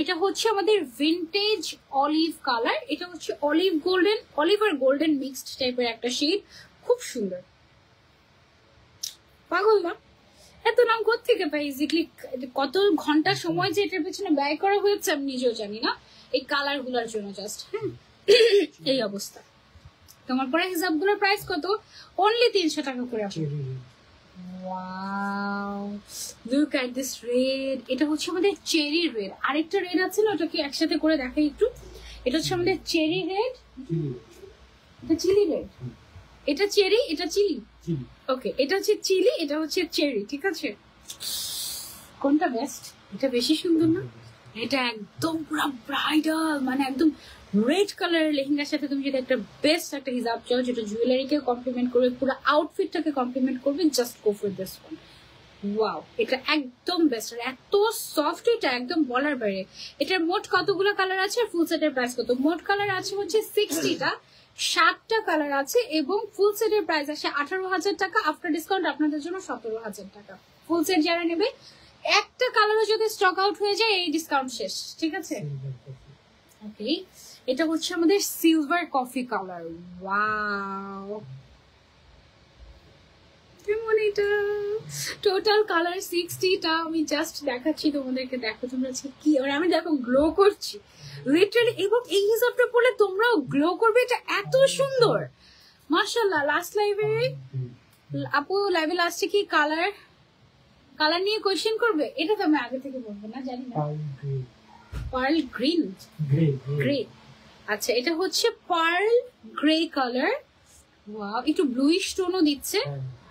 এটা হচ্ছে আমাদের ভিন্টেজ অলিভ কালার। এটা হচ্ছে অলিভ গোল্ডেন, অলিভ আর গোল্ডেন মিক্সড টাইপের একটা শেড, খুব সুন্দর। পাগল না, এত নাম কোথেকে পাই? ইজিক্লি কত ঘন্টা সময় যে এটার পেছনে ব্যয় করা হয়েছে আমি নিজেও জানি না, এই কালার গুলার জন্য জাস্ট। হ্যাঁ, এই অবস্থা। তোমার পরে হিসাব গুলোর প্রাইস কত? অনলি 300 টাকা করে। Wow, look at this red. এটা হচ্ছে আমাদের চেরি রেড। আরেকটা রেড আছে না, ওটা কি একসাথে করে দেখাই একটু? এটা হচ্ছে আমাদের চেরি রেড, এটা চিলি রেড। এটা চেরি, এটা চিলি। ওকে, এটা হচ্ছে চিলি, এটা হচ্ছে চেরি। ঠিক আছে, কোনটা বেস্ট? এটা বেশি সুন্দর না? এটা একদম পুরো ব্রাইডাল, মানে একদম রেড কালারের লেহেঙ্গার সাথে তুমি যদি একটা বেস্ট একটা হিজাব চাও, যেটা জুয়েলারিকে কমপ্লিমেন্ট করবে, পুরো আউটফিটটাকে কমপ্লিমেন্ট করবে, just go for this one. Wow, এটা একদম বেস্ট, আর এত সফট, এটা একদম বলার বাইরে। এটার মোট কতগুলো কালার আছে, ফুল সেটের প্রাইস কত? মোট কালার আছে হচ্ছে 60টা, 7টা কালার আছে, এবং ফুল সেটের প্রাইস আসে 18,000 টাকা। আফটার ডিসকাউন্ট আপনাদের জন্য 17,000 টাকা। ফুল সেট যারা নেবে, একটা কালারও যদি স্টক আউট হয়ে যায় এই ডিসকাউন্ট শেষ। ঠিক আছে, ওকে, এটা হচ্ছে আমাদের সিলভার কফি কালার। ওয়াও, কেমন এটা? টোটাল কালার 60টা। আমি জাস্ট দেখাচ্ছি তোমাদেরকে, দেখো তোমরা কি, আমি দেখো গ্লো করছি লিটারালি, এবং এই হিসাবটা পড়লে তোমরাও গ্লো করবে। এটা এত সুন্দর, মাশাআল্লাহ। লাস্ট লাইভে আপু, লাইভে লাস্টে কি কালার নিয়ে কোয়েশ্চেন করবে? এটা তো আমি আগে থেকে বলবো না, জানি না। Pearl green, grey. আচ্ছা, এটা হচ্ছে পার্ল গ্রে কালার। ওয়াও, একটু ব্লুইশ টোনও দিচ্ছে,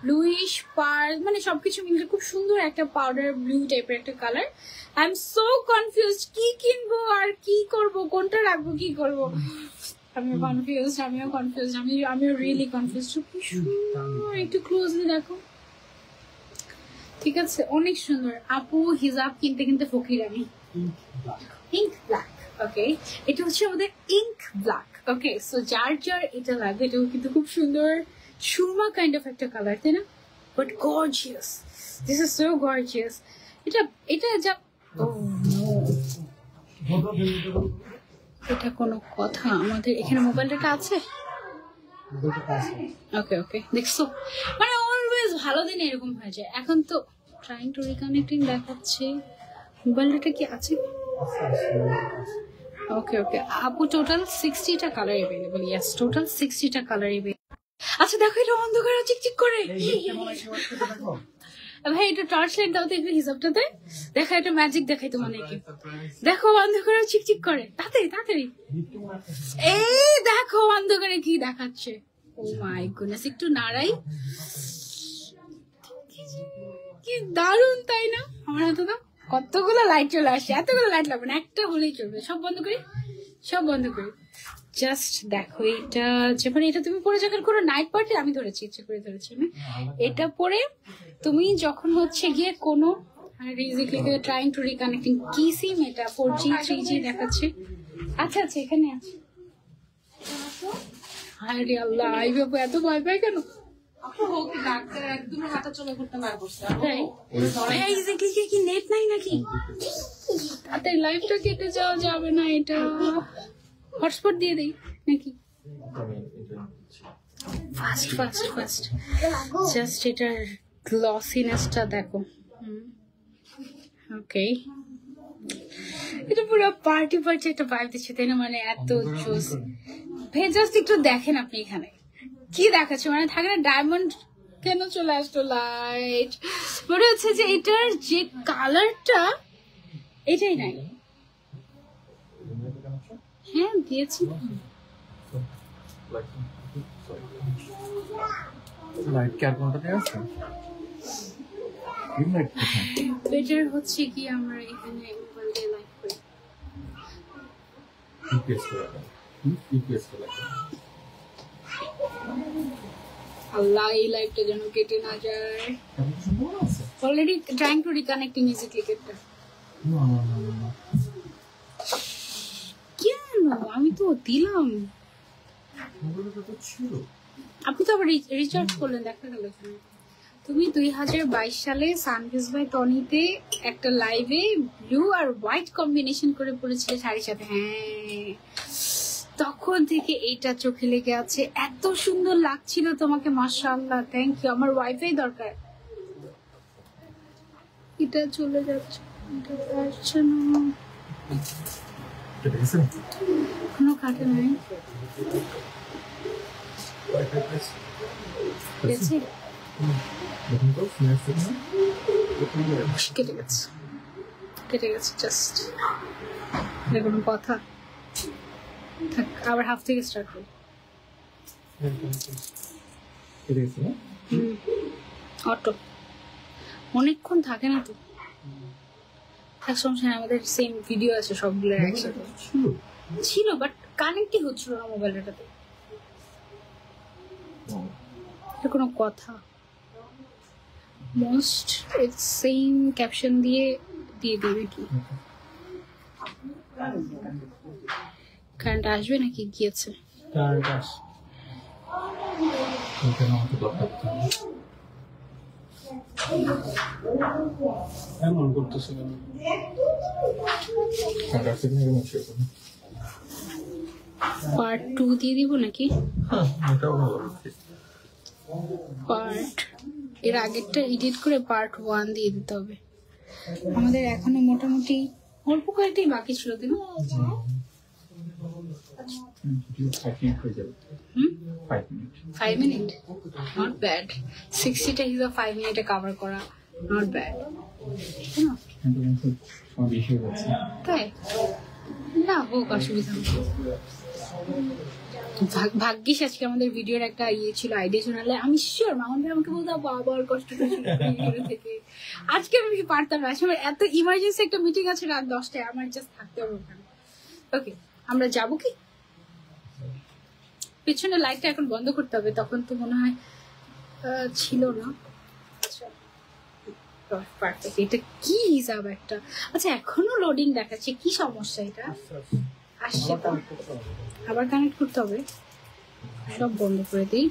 ব্লুইশ পার্ল, মানে সবকিছু মিলে খুব সুন্দর একটা পাউডার ব্লু টাইপের একটা colour. I am so confused, কি কিনবো আর কি করব, কোনটা রাখবো, কি করবো। আমিও কনফিউজড, আমিও রিয়েলি কনফিউজড। কি সুন্দর, একটু ক্লোজলি দেখো। ঠিক আছে, অনেক সুন্দর আপু। হিজাব কিনতে কিনতে ফকির আমি। Pink black. ওকে, এটা হচ্ছে আমাদের ইঙ্ক ব্ল্যাক। ওকে, সো যার যার এটা লাগবে, এটাও কিন্তু খুব সুন্দর সুরমা কাইন্ড অফ একটা কালার, তাই না? But gorgeous, this is so gorgeous. এটা এটা যা, ও এটা কোনো কথা? আমাদের এখানে মোবাইল ডাটা আছে। ওকে ওকে, দেখছো মানে অলওয়েজ ভালো দিন এরকম হয়ে যায়। এখন তো ট্রাইং টু রিকানেক্টিং দেখাচ্ছে, মোবাইল ডাটা কি আছে? ওকে ওকে আপু, টোটাল 60টা কালার अवेलेबल। ইয়েস, টোটাল 60টা কালার अवेलेबल। আচ্ছা দেখো, এটা অন্ধকার চিকচিক করে। ভাই এটা টর্চ লাইট দাও তো একটু হিসাবটাতে, দেখা এটা ম্যাজিক দেখাই তোমার নাকি। দেখো অন্ধকারে চিকচিক করে, তাড়াতাড়ি তাড়াতাড়ি। এই দেখো অন্ধকারে কি দেখাচ্ছে। ও মাই গুডনেস, একটু নাড়াই, কি দারুণ তাই না? আমার হাতে তো কতগুলো লাইট চলে আসছে, এতগুলো লাইট লাগবে না, একটা হলেই চলবে। সব বন্ধ করি, সব বন্ধ করি। জাস্ট দেখো এটা, যেমন এটা তুমি পরে যখন কোনো নাইট পার্টি, আমি ধরেছি, ইচ্ছে করে ধরেছি না, এটা পরে তুমি যখন হচ্ছে গিয়ে কোনো ট্রাইং টু রিকানেক্টিং কি সিম, এটা 4G 3G দেখাচ্ছে। আচ্ছা আচ্ছা, এখানে আছে। আরে আল্লাহ, এই বাবু এত ভয় পায় কেন? কি নেট নাই নাকি? তাতে লাইভটা কেটে যাওয়া যাবে না, এটা হটস্পট দিয়ে দেই নাকি? ফাস্ট ফাস্ট ফাস্ট, জাস্ট এটার গ্লসিনেসটা দেখো। ওকে, এটা পুরো পার্টি পার্টি একটা ভাইব দিচ্ছে, তাই না? মানে এত জোস। ভাই জাস্ট একটু দেখেন আপনি এখানে কি দেখাচ্ছে, মানে থাকে না ডায়মন্ড কেন চলে আসলো লাইট, মনে হচ্ছে যে এটার যে কালারটা এটাই নাই। হ্যাঁ দিয়েছি, বেটার হচ্ছে কি আমরা এখানে মোবাইল দিয়ে লাইভ করি। আল্লাহ, এই লাইভটা যেন কেটে না যায়। Already trying to reconnecting is ক্লিকেটটা। কেন? আমি তো দিলাম, আপনি তো আবার রিচার্জ করলেন, দেখা গেল। তুমি 2022 সালে সানভিজ বাই টনিতে একটা লাইভে ব্লু আর হোয়াইট কম্বিনেশন করে পড়েছিলে শাড়ির সাথে। হ্যাঁ, তখন থেকে এইটা চোখে লেগে আছে, এত সুন্দর লাগছিল তোমাকে, মাশাআল্লাহ। Thank you. আমার ওয়াইফাই দরকার। এটা চলে যাচ্ছে, এটা আসছে না, কোনো কাটে নাই। কেটে গেছে, কেটে গেছে, জাস্ট কোনো কথা থাক, আবার হাফ থেকে স্টার্ট করি। অটো অনেকক্ষণ থাকে না তো, থাক সমস্যা নেই, আমাদের সেম ভিডিও আছে সবগুলো একসাথে ছিল, বাট কানেক্টই হচ্ছিল না মোবাইলটাতে। এটা কোনো কথা? মোস্ট সেম ক্যাপশন দিয়ে দিয়ে দেবে কি? কারেন্ট আসবে নাকি গিয়েছে? এমন করতেছে পার্ট 2 দিয়ে দিব নাকি? পার্ট এর আগেরটা এডিট করে পার্ট 1 দিয়ে দিতে হবে। আমাদের এখনো মোটামুটি অল্প কয়েকটাই বাকি ছিল, তাই না? 5 মিনিট, নট ব্যাড। 60টা হিসাব 5 মিনিটে কভার করা, নট ব্যাড। তাই না, হোক, অসুবিধা নেই। ভাগ্যিস আজকে আমাদের ভিডিওর একটা ইয়ে ছিল, আইডিয়া শোনালে। আমি শিওর মামুন ভাই আমাকে বলতো বাবার কষ্ট থেকে আজকে আমি পারতাম না। আসলে এত ইমার্জেন্সি একটা মিটিং আছে রাত 10টায়, আমার জাস্ট থাকতে হবে ওখানে। ওকে, আমরা যাবো কি? পেছনে লাইটটা এখন বন্ধ করতে হবে, তখন তো মনে হয় ছিল না। এটা কি হিসাব একটা? আচ্ছা, এখনো লোডিং দেখাচ্ছে, কি সমস্যা এটা? আসছে তো, আবার কানেক্ট করতে হবে, সব বন্ধ করে দিই।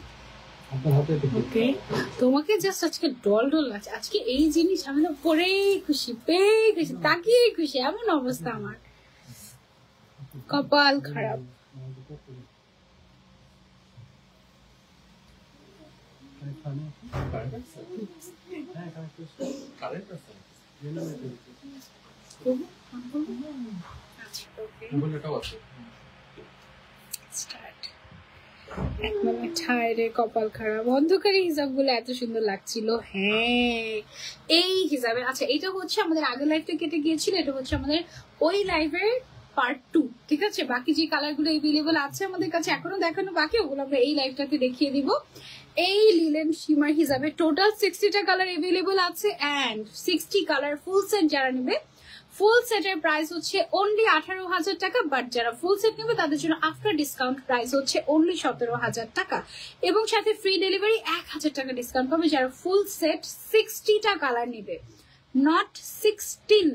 ওকে, তোমাকে জাস্ট আজকে ডল ডল লাগছে, আজকে এই জিনিস আমি তো পরেই খুশি, পেয়ে খুশি, তাকিয়ে খুশি, এমন অবস্থা আমার, কপাল খারাপ। এক মিনিট, হায় রে কপাল খারাপ, অন্ধকারে হিসাব গুলো এত সুন্দর লাগছিল। হ্যাঁ, এই হিসাবে, আচ্ছা এটা হচ্ছে আমাদের আগের লাইফটা কেটে গিয়েছিল, এটা হচ্ছে আমাদের ওই লাইফের পার্ট 2, ঠিক আছে? বাকি যে কালার গুলো এভেলেবল আছে আমাদের কাছে এখনো দেখানো বাকি, ওগুলো আমরা এই লাইফটাতে দেখিয়ে দিব। এই লিলেন শিমার হিসাবে টোটাল 60টা কালার এভেলেবল আছে, এন্ড 60 কালার ফুল সেট যারা নেবে, ফুল সেটের প্রাইস হচ্ছে অনলি 18,000 টাকা, বাট যারা ফুল সেট নেবে তাদের জন্য আফটার ডিসকাউন্ট প্রাইস হচ্ছে অনলি 17,000 টাকা, এবং সাথে ফ্রি ডেলিভারি 1,000 টাকা ডিসকাউন্ট পাবে যারা ফুল সেট 60টা কালার নেবে, নট 16,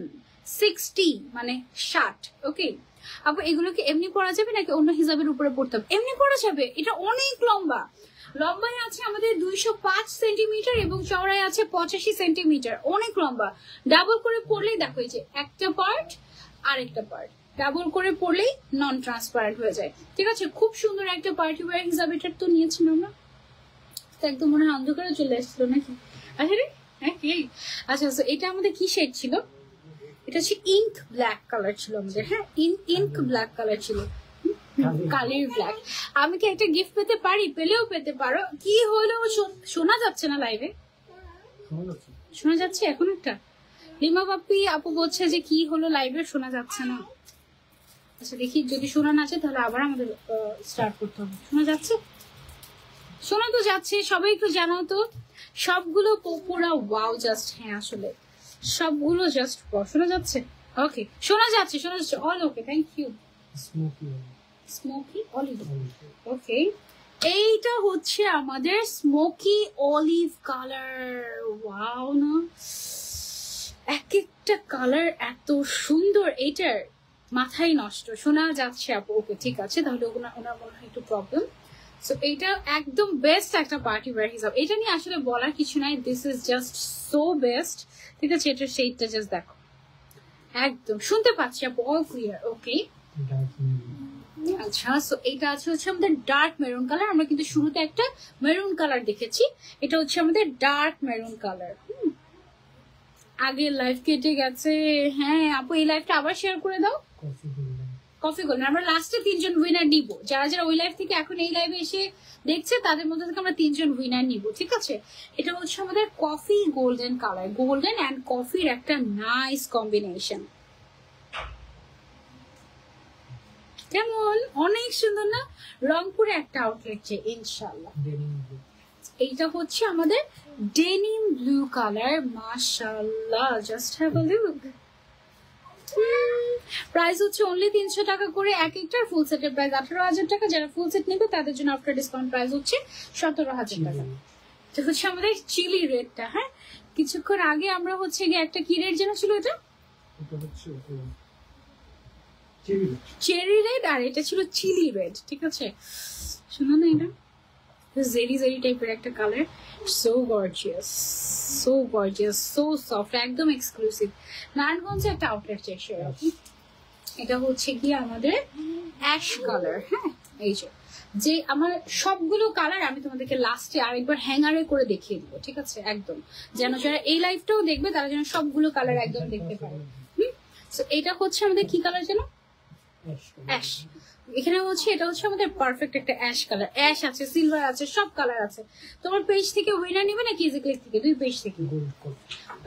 60 মানে 60। ওকে আপু, এগুলোকে এমনি পরা যাবে নাকি অন্য হিসাবের উপরে পড়তে হবে? এমনি পরা যাবে, এটা অনেক লম্বা, লম্বায় আছে আমাদের 205 সেন্টিমিটার এবং চওড়ায় আছে 85 সেন্টিমিটার, অনেক লম্বা। ডাবল করে পরলেই দেখো, এই যে একটা পার্ট আরেকটা পার্ট ডাবল করে পরলেই নন ট্রান্সপারেন্ট হয়ে যায়, ঠিক আছে? খুব সুন্দর একটা পার্টি ওয়্যার হিসাবে এটা তো নিয়েছিলাম না, তো একদম মনে হয় অন্ধকারে চলে আসছিল নাকি? আচ্ছা রে, হ্যাঁ আচ্ছা, এটা আমাদের কি শেড ছিল? এটা হচ্ছে ইঙ্ক ব্ল্যাক কালার ছিল আমাদের, হ্যাঁ ইঙ্ক ব্ল্যাক কালার ছিল, কালির ব্ল্যাক। আমি কি একটা গিফট পেতে পারি? পেলেও পেতে পারো। কি হলো, শোনা যাচ্ছে না লাইভে? শোনা যাচ্ছে এখন একটা লিমা বাপি আপু বলছে যে কি হলো লাইভে শোনা যাচ্ছে না। আচ্ছা দেখি, যদি শোনা না যায় তাহলে আবার আমাদের স্টার্ট করতে হবে। শোনা যাচ্ছে? শোনা তো যাচ্ছে, সবাই একটু জানাও তো। সবগুলো পুরা ওয়াও, জাস্ট হ্যাঁ আসলে সবগুলো জাস্ট শোনা যাচ্ছে। ওকে, শোনা যাচ্ছে, শোনা যাচ্ছে, all okay, thank you. Smoky olive, okay. এইটা হচ্ছে আমাদের স্মোকি অলিভ কালার, ওয়াও না, এক একটা কালার এত সুন্দর, এটার মাথায় নষ্ট। শোনা যাচ্ছে আপু? ওকে ঠিক আছে, তাহলে ওনার মনে হয় একটু প্রবলেম। সো এইটা একদম বেস্ট একটা পার্টি ওয়্যার হিসাব, এটা নিয়ে আসলে বলার কিছু নাই, this is just so best, ঠিক আছে? এটার শেডটা জাস্ট দেখো, একদম শুনতে পাচ্ছি আপু, অল ক্লিয়ার। ওকে আচ্ছা, সো এটা আছে হচ্ছে আমাদের ডার্ক মেরুন কালার, আমরা কিন্তু শুরুতে একটা মেরুন কালার দেখেছি, এটা হচ্ছে আমাদের ডার্ক মেরুন কালার। আগের লাইফ কেটে গেছে, হ্যাঁ আপু এই লাইফটা আবার শেয়ার করে দাও। কফি গোল্ডেন, আমরা লাস্টে 3 জন উইনার নিব, যারা যারা ওই লাইফ থেকে এখন এই লাইভে এসে দেখছে তাদের মধ্যে থেকে আমরা 3 জন উইনার নিব, ঠিক আছে? এটা হচ্ছে আমাদের coffee golden colour, golden and কফির একটা নাইস কম্বিনেশন, কেমন? অনেক সুন্দর না? রংপুরে একটা আউটলেট চাই ইনশাআল্লাহ। এইটা হচ্ছে আমাদের ডেনিম ব্লু কালার, মাশাআল্লাহ, just have a look. Price হচ্ছে অনলি 300 টাকা করে এক একটার, ফুল সেটের প্রাইস 18,000 টাকা, যারা ফুল সেট নেবে তাদের জন্য আফটার ডিসকাউন্ট প্রাইস হচ্ছে 17,000 টাকা। তো হচ্ছে আমাদের চিলি রেডটা, হ্যাঁ কিছুক্ষণ আগে আমরা হচ্ছে গিয়ে একটা কি রেড যেন ছিল, এটা চেরি রেড, আর এটা ছিল চিলি রেড, ঠিক আছে? শোনো না, এটা জেরি জেরি টাইপের একটা colour, so gorgeous, so gorgeous, so soft, একদম এক্সক্লুসিভ। নারায়ণগঞ্জে একটা আউটলেট চাই সেরকম। এটা হচ্ছে কি আমাদের অ্যাশ কালার, হ্যাঁ এই যে আমার সবগুলো কালার আমি তোমাদেরকে লাস্টে আরেকবার হ্যাঙ্গারে করে দেখিয়ে দিব, ঠিক আছে? একদম যেন যারা এই লাইভটাও দেখবে তারা যেন সবগুলো কালার একদম দেখতে পারে। তো এটা হচ্ছে আমাদের কি কালার যেন, অ্যাশ। এখানে হচ্ছে এটা হচ্ছে আমাদের পারফেক্ট একটা অ্যাশ কালার, অ্যাশ আছে, সিলভার আছে, সব কালার আছে। তোমার পেজ থেকে উইনার নিবে নাকি ইজি ক্লিক থেকে? 2 পেজ থেকে।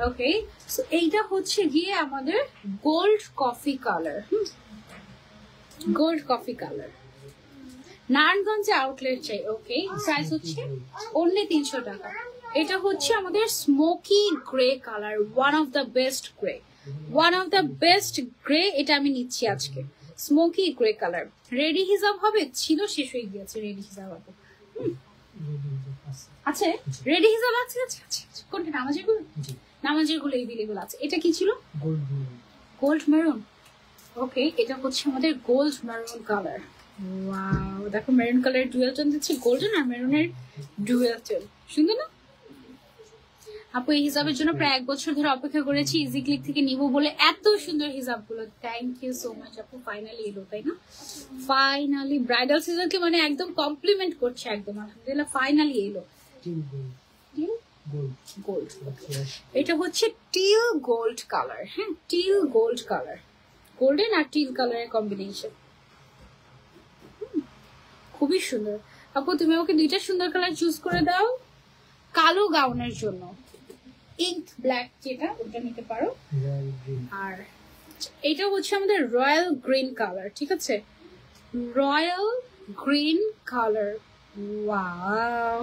ওকে, সো এইটা হচ্ছে গিয়ে আমাদের gold coffee colour, gold coffee colour, নারায়ণগঞ্জে আউটলেট চাই। ওকে, প্রাইস হচ্ছে অনলি 300 টাকা। এটা হচ্ছে আমাদের smoky grey colour, one of the best grey, one of the best grey, এটা আমি নিচ্ছি আজকে। স্মোকি গ্রে কালার, রেডি হিসাব হবে, ছিল শেষ হয়ে গিয়েছে রেডি হিসাব হবে। আচ্ছা রেডি হিসাব আছে, আচ্ছা আচ্ছা, কোনটা? নামাজের গুলো, নামাজের গুলো এভেলেবল আছে। এটা কি ছিল? গোল্ড মেরুন, ওকে, এটা হচ্ছে আমাদের গোল্ড মেরুন কালার। ওয়াও, দেখো মেরুন কালারের ডুয়েল টোন দিচ্ছে, গোল্ডেন আর মেরুনের ডুয়েল টোন, সুন্দর না আপু? এই হিসাবের জন্য প্রায় 1 বছর ধরে অপেক্ষা করেছি ইজি ক্লিক থেকে নিব বলে, এত সুন্দর হিসাব গুলো। থ্যাংক ইউ সো মাচ আপু, ফাইনালি এলো, তাই না? ফাইনালি ব্রাইডাল সিজনকে মানে একদম কমপ্লিমেন্ট করছে, একদম আলহামদুলিল্লাহ ফাইনালি এলো। গোল্ড, এটা হচ্ছে টিল গোল্ড কালার। হ্যাঁ, টিল গোল্ড কালার, গোল্ডেন আর টিল কালারের কম্বিনেশন, খুবই সুন্দর। আপু তুমি আমাকে 2টা সুন্দর কালার চুজ করে দাও কালো গাউনের জন্য। ইঙ্ক ব্ল্যাক যেটা, ওটা নিতে পারো। আর এটা হচ্ছে আমাদের রয়্যাল গ্রিন কালার, ঠিক আছে? রয়্যাল গ্রিন কালার, ওয়াও,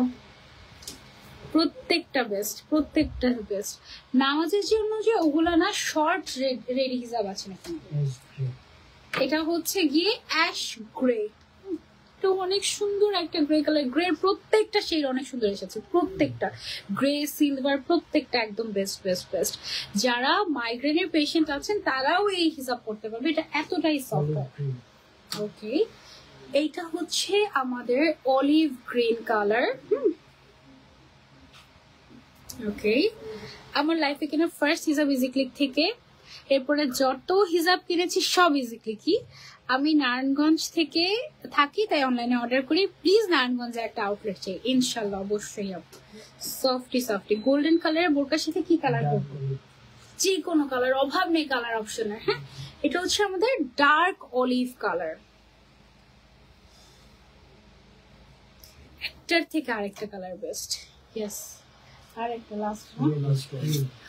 প্রত্যেকটা বেস্ট, প্রত্যেকটা বেস্ট। নামাজের জন্য যে ওগুলা না শর্ট রেডি হিসাব আছে নাকি? এটা হচ্ছে গিয়ে অ্যাশ গ্রে, তো অনেক সুন্দর একটা গ্রে কালার। গ্রে প্রত্যেকটা শেড অনেক সুন্দর এসেছে, প্রত্যেকটা গ্রে সিলভার, প্রত্যেকটা একদম বেস্ট বেস্ট বেস্ট। যারা মাইগ্রেনের পেশেন্ট আছেন তারাও এই হিসাব করতে পারবে, এটা এতটাই সফট। ওকে, এইটা হচ্ছে আমাদের অলিভ গ্রিন কালার। ওকে, আমার লাইফে কিনা ফার্স্ট হিসাব ইজি ক্লিক থেকে, এরপরে যত হিসাব কিনেছি সব ইজি ক্লিকই। আমি নারায়ণগঞ্জ থেকে থাকি তাই অনলাইনে অর্ডার করি। প্লিজ নারায়ণগঞ্জে একটা আউটলেট চাই ইনশাল্লাহ, অবশ্যই। সফটি সফটি গোল্ডেন কালারের বোরকার সাথে কি কালার করবো? যে কোনো কালার, অভাব নেই কালার অপশনের। হ্যাঁ, এটা হচ্ছে আমাদের ডার্ক অলিভ কালার। একটার থেকে আরেকটা কালার বেস্ট। ইয়েস, আরেকটা লাস্ট।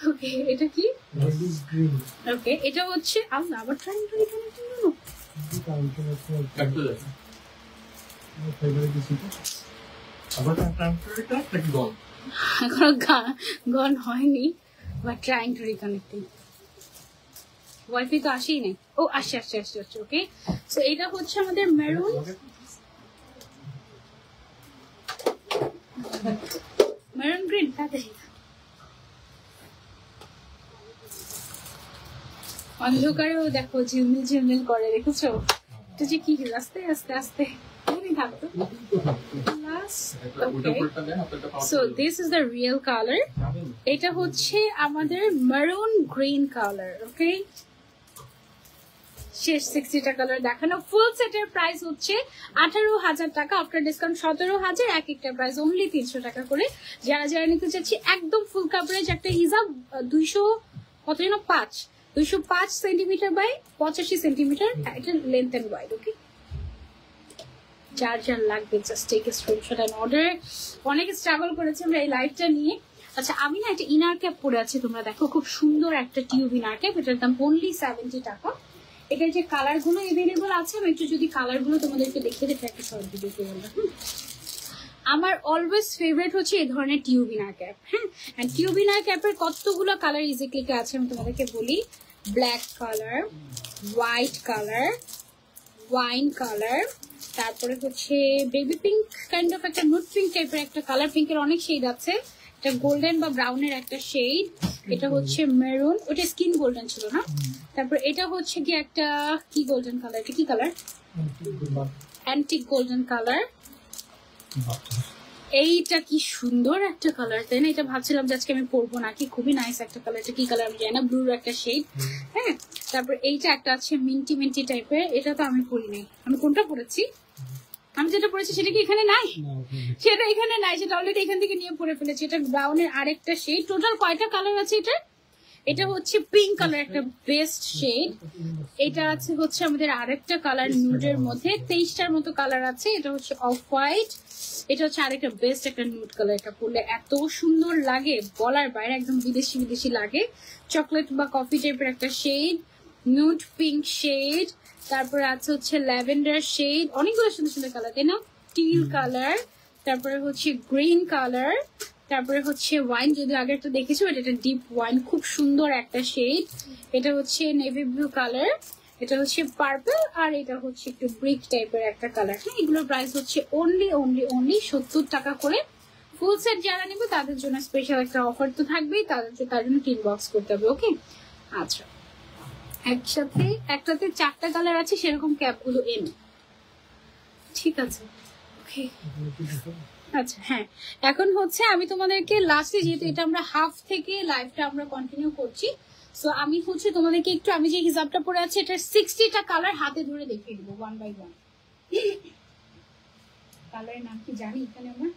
ওকে, এটা কি? ওকে, এটা হচ্ছে আবার ট্রাই করি এখনো গান হয়নি, but trying to reconnecting. Wifi তো আসেই নাই। ও আসছে আসছে আসছে আসছে। ওকে, সো এটা হচ্ছে আমাদের মেরুন, মেরুন গ্রিন। তাড়াতাড়ি অন্ধকারেও দেখো ঝিলমিল ঝিলমিল করে, দেখেছো? এটা যে কি আস্তে আস্তে আস্তে থাকতো। So this is the real colour. এটা হচ্ছে আমাদের মেরুন গ্রিন কালার। ওকে, শেষ 60টা কালার দেখানো। ফুল সেটের প্রাইস হচ্ছে 18,000 টাকা, আফটার ডিসকাউন্ট 17,000। এক একটা প্রাইস অনলি 300 টাকা করে। যারা যারা নিতে চাচ্ছি একদম ফুল কাভারেজ একটা হিজাব, 205 সেন্টিমিটার বাই 85 সেন্টিমিটার, এটা লেন্থ এন্ড ওয়াইড। ওকে, যার যার লাগবে just take a screenshot and order. অনেক স্ট্রাগল করেছি আমরা এই লাইভটা নিয়ে। আচ্ছা, আমি না একটা ইনার ক্যাপ পরে আছি, তোমরা দেখো খুব সুন্দর একটা টিউব ইনার ক্যাপ, এটার দাম অনলি 70 টাকা। এটার যে কালার গুলো এভেলেবল আছে, আমি একটু যদি কালার গুলো তোমাদেরকে দেখিয়ে দেখে একটা শর্ট ভিডিও করে বলবো। আমার অলওয়েজ ফেভারিট হচ্ছে এই ধরনের টিউব ইনার ক্যাপ। হ্যাঁ, এন্ড টিউব ইনার ক্যাপের কতগুলো কালার ইজি ক্লিকে আছে আমি তোমাদেরকে বলি। Black colour, white colour, wine colour, তারপরে হচ্ছে বেবি পিঙ্ক কাইন্ড অফ একটা নুড পিঙ্ক টাইপের একটা কালার। পিঙ্কের অনেক শেড আছে, এটা গোল্ডেন বা ব্রাউনের একটা শেড। এটা হচ্ছে মেরুন, ওটা স্কিন গোল্ডেন ছিল না? তারপর এটা হচ্ছে কি একটা কি গোল্ডেন কালার, এটা কি কালার? Antique golden colour. এইটা কি সুন্দর একটা কালার, তাই না? এটা ভাবছিলাম যে আজকে আমি পরবো নাকি, খুবই নাইস একটা কালার। এটা কি কালার আমি জানি না, ব্লুর একটা শেড। হ্যাঁ, তারপর এইটা একটা আছে মিন্টি মিন্টি টাইপের, এটা তো আমি পরি নাই। আমি কোনটা পরেছি? আমি যেটা পরেছি সেটা কি এখানে নাই? সেটা এখানে নাই, সেটা অলরেডি এখান থেকে নিয়ে পরে ফেলেছি। এটা ব্রাউনের আরেকটা শেড। টোটাল কয়টা কালার আছে এটা? এটা হচ্ছে পিঙ্ক কালার, একটা বেস্ট শেড। এটা আছে হচ্ছে আমাদের আরেকটা কালার নুডের মধ্যে, 23টার মতো কালার আছে। এটা হচ্ছে অফ হোয়াইট। এটা হচ্ছে আরেকটা বেস্ট একটা নুড কালার। এটা পরলে এত সুন্দর লাগে, বলার বাইরে, একদম বিদেশি বিদেশি লাগে। চকলেট বা কফি টাইপের একটা শেড, নুড পিঙ্ক শেড, তারপরে আছে হচ্ছে ল্যাভেন্ডার শেড। অনেকগুলো সুন্দর সুন্দর কালার, তাই না? টিল কালার, তারপরে হচ্ছে গ্রিন কালার, তারপরে হচ্ছে ওয়াইন, যদি আগে একটা দেখেছো, এটা ডিপ ওয়াইন, খুব সুন্দর একটা শেড। এটা হচ্ছে নেভি ব্লু কালার, এটা হচ্ছে পার্পল, আর এটা হচ্ছে একটু ব্রিক টাইপের একটা কালার। হ্যাঁ, এগুলোর প্রাইস হচ্ছে অনলি 70 টাকা করে। ফুল সেট যারা নেবে তাদের জন্য স্পেশাল একটা অফার তো থাকবেই, তার জন্য 3 বক্স করতে হবে। ওকে, আচ্ছা, একটাতে 4টা কালার আছে, সেরকম ক্যাপগুলো এম। ঠিক আছে, ওকে। আচ্ছা হ্যাঁ, এখন হচ্ছে আমি তোমাদেরকে লাস্টে, যেহেতু এটা আমরা হাফ থেকে লাইভটা আমরা কন্টিনিউ করছি, সো আমি হচ্ছে তোমাদেরকে একটু, আমি যে হিজাবটা পরে আছি এটার 60টা কালার হাতে ধরে দেখিয়ে দেবো 1 বাই 1। কালারের নাম কি জানি এখানে আমরা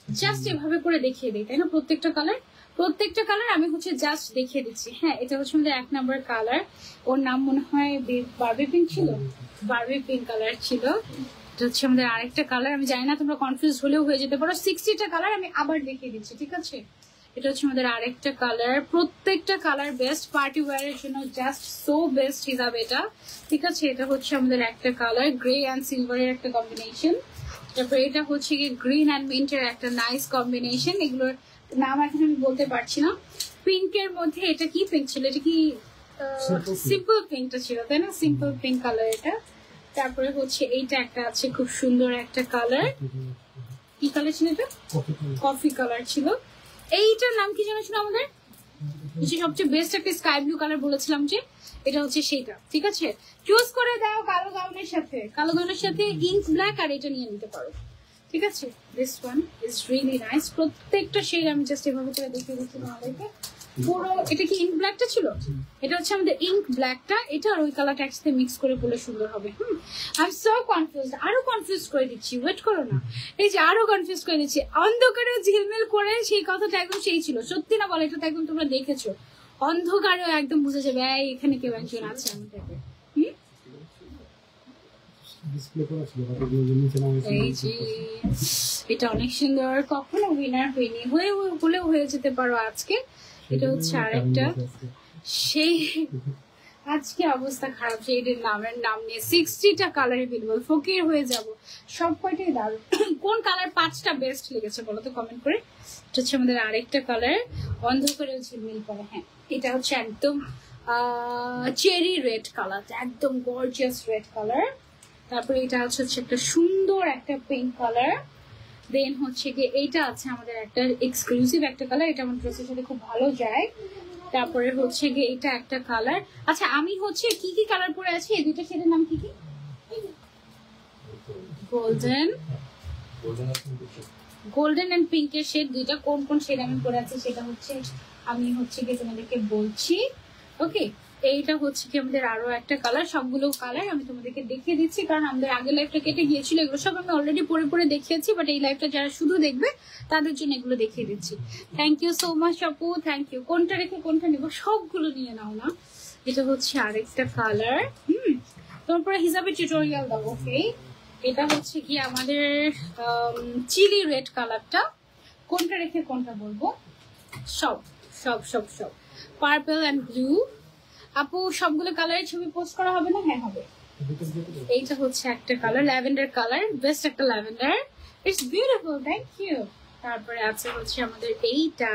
জাস্ট এভাবে করে দেখিয়ে দিই, তাই না? প্রত্যেকটা কালার আমি হচ্ছে জাস্ট দেখিয়ে দিচ্ছি। হ্যাঁ, এটা হচ্ছে আমাদের 1 নাম্বার কালার, ওর নাম মনে হয় বারবি পিঙ্ক ছিল, বারবি পিঙ্ক কালার ছিল। এটা হচ্ছে আমাদের আরেকটা কালার, আমি জানি না তোমরা কনফিউজ হলেও হয়ে যেতে পারো। 60টা কালার আমি আবার দেখিয়ে দিচ্ছি, ঠিক আছে? এটা হচ্ছে আমাদের আরেকটা কালার, প্রত্যেকটা কালার বেস্ট পার্টি ওয়্যারের জন্য, জাস্ট সো বেস্ট হিসাবে এটা, ঠিক আছে? এটা হচ্ছে আমাদের একটা কালার, গ্রে অ্যান্ড সিলভারের একটা কম্বিনেশন। তারপর এটা হচ্ছে কি গ্রিন অ্যান্ড মিন্টের একটা নাইস কম্বিনেশন, এগুলোর নাম এখন আমি বলতে পারছি না। পিঙ্কের মধ্যে এটা কি পিঙ্ক ছিল? এটা কি সিম্পল পিঙ্কটা ছিল, তাই না? সিম্পল পিঙ্ক কালার এটা। তারপরে হচ্ছে এইটা একটা আছে, খুব সুন্দর একটা কালার। কি কালার ছিল এটা? কফি কালার ছিল। এইটার নাম কি জানো ছিল আমাদের? সবচেয়ে বেস্ট একটা স্কাই ব্লু কালার বলেছিলাম যে, এটা হচ্ছে সেইটা, ঠিক আছে? চুজ করে দাও কালো গাউনের সাথে ইঙ্ক ব্ল্যাক, আর এটা নিয়ে নিতে পারো, ঠিক আছে? This one is really nice. প্রত্যেকটা শেড আমি জাস্ট এভাবে করে দেখিয়ে দিচ্ছি আমাদেরকে পুরো। এটা কি ইঙ্ক ব্ল্যাকটা ছিল? এটা হচ্ছে আমাদের ইঙ্ক ব্ল্যাকটা, এটা আর ওই কালারটা একসাথে মিক্স করে পড়লে সুন্দর হবে। আই এম সো কনফিউজড, আরো কনফিউজ করে দিচ্ছি, ওয়েট করো না। এই যে আরো কনফিউজ করে দিচ্ছি, অন্ধকারেও ঝিলমিল করে, সেই কথাটা একদম সেই ছিল। সত্যি না বলে, এটা তো একদম তোমরা দেখেছো, অন্ধকারেও একদম বুঝে যাবে এখানে কেউ একজন আছে আমাদের। এটা অনেক সুন্দর, কখনো উইনার হয়নি, হলেও হয়ে যেতে পারো আজকে। এটা হচ্ছে আরেকটা, সেই আজকে অবস্থা খারাপ, সেইটার নাম নিয়ে 60টা কালার এভেলেবল, ফকির হয়ে যাব। সব কয়টাই দারুণ। কোন কালার 5টা বেস্ট লেগেছে বলো তো কমেন্ট করে। এটা হচ্ছে আমাদের আরেকটা কালার, অন্ধকারেও ঝিলমিল করে। হ্যাঁ, এটা হচ্ছে একদম চেরি রেড কালার, একদম গর্জিয়াস রেড কালার। তারপরে এটা হচ্ছে একটা সুন্দর একটা পিঙ্ক কালার। দেন হচ্ছে কি এইটা আছে আমাদের একটা এক্সক্লুসিভ একটা কালার, এটা আমার ড্রেসের সাথে খুব ভালো যায়। তারপরে হচ্ছে কি এটা একটা কালার। আচ্ছা, আমি হচ্ছে কি কি কালার পরে আছি, এই দুইটা শেডের নাম কি কি? গোল্ডেন এন্ড পিঙ্কের শেড দুইটা। কোন কোন শেড আমি পরে আছি সেটা হচ্ছে আমি হচ্ছে কি তোমাদেরকে বলছি। ওকে, এইটা হচ্ছে কি আমাদের আরো একটা কালার। সবগুলো কালার আমি তোমাদেরকে দেখিয়ে দিচ্ছি, কারণ আমাদের আগের লাইফটা কেটে গিয়েছিল, এগুলো সব আমি অলরেডি পরে দেখিয়েছি, বাট এই লাইফটা যারা শুধু দেখবে তাদের জন্য এগুলো দেখিয়ে দিচ্ছি। থ্যাংক ইউ সো মাচ আপু, থ্যাংক ইউ। কোনটা রেখে কোনটা নিবো, সবগুলো নিয়ে নাও না। এটা হচ্ছে আরেকটা কালার। তারপরে হিসাবে টিউটোরিয়াল দাও। ওকে, এটা হচ্ছে কি আমাদের চিলি রেড কালারটা। কোনটা রেখে কোনটা বলবো? সব সব সব সব পার্পল অ্যান্ড ব্লু। আপু সবগুলো কালারের ছবি পোস্ট করা হবে না? হ্যাঁ হবে। এইটা হচ্ছে একটা কালার, ল্যাভেন্ডার কালার, বেস্ট একটা lavender, it's beautiful, thank you. তারপরে আছে হচ্ছে আমাদের এইটা,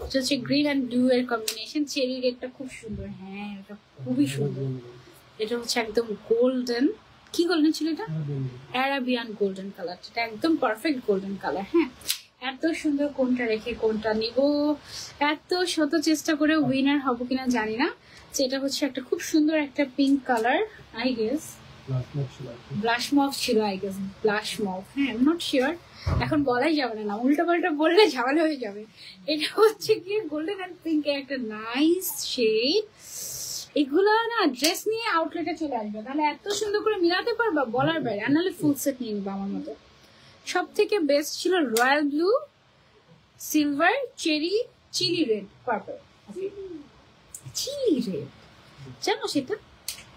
এটা হচ্ছে গ্রিন অ্যান্ড ব্লু এর কম্বিনেশন, চেরি রেডটা খুব সুন্দর। হ্যাঁ, এটা খুবই সুন্দর। এটা হচ্ছে একদম গোল্ডেন, কি গোল্ডেন ছিল এটা? অ্যারাবিয়ান গোল্ডেন কালার, এটা একদম পারফেক্ট গোল্ডেন কালার। হ্যাঁ, এত সুন্দর, কোনটা রেখে কোনটা নিব, এত শত চেষ্টা করে উইনার হবো কিনা জানি না। এটা হচ্ছে একটা খুব সুন্দর একটা pink colour, I guess blush mauve ছিল, আই গেস ব্লাশ মফ। হ্যাঁ, নট শিওর, এখন বলাই যাবে না, উল্টা পাল্টা বললে ঝামেলা হয়ে যাবে। এটা হচ্ছে কি গোল্ডেন অ্যান্ড পিঙ্ক এর একটা নাইস শেড। এগুলো না ড্রেস নিয়ে আউটলেটে চলে আসবে, তাহলে এত সুন্দর করে মিলাতে পারবা বলার বাইরে। আর নাহলে ফুল সেট নিয়ে নিবা আমার মতো। সব থেকে বেস্ট ছিল royal blue, silver, cherry, chilli red, purple. Chilli red জানো, সেটা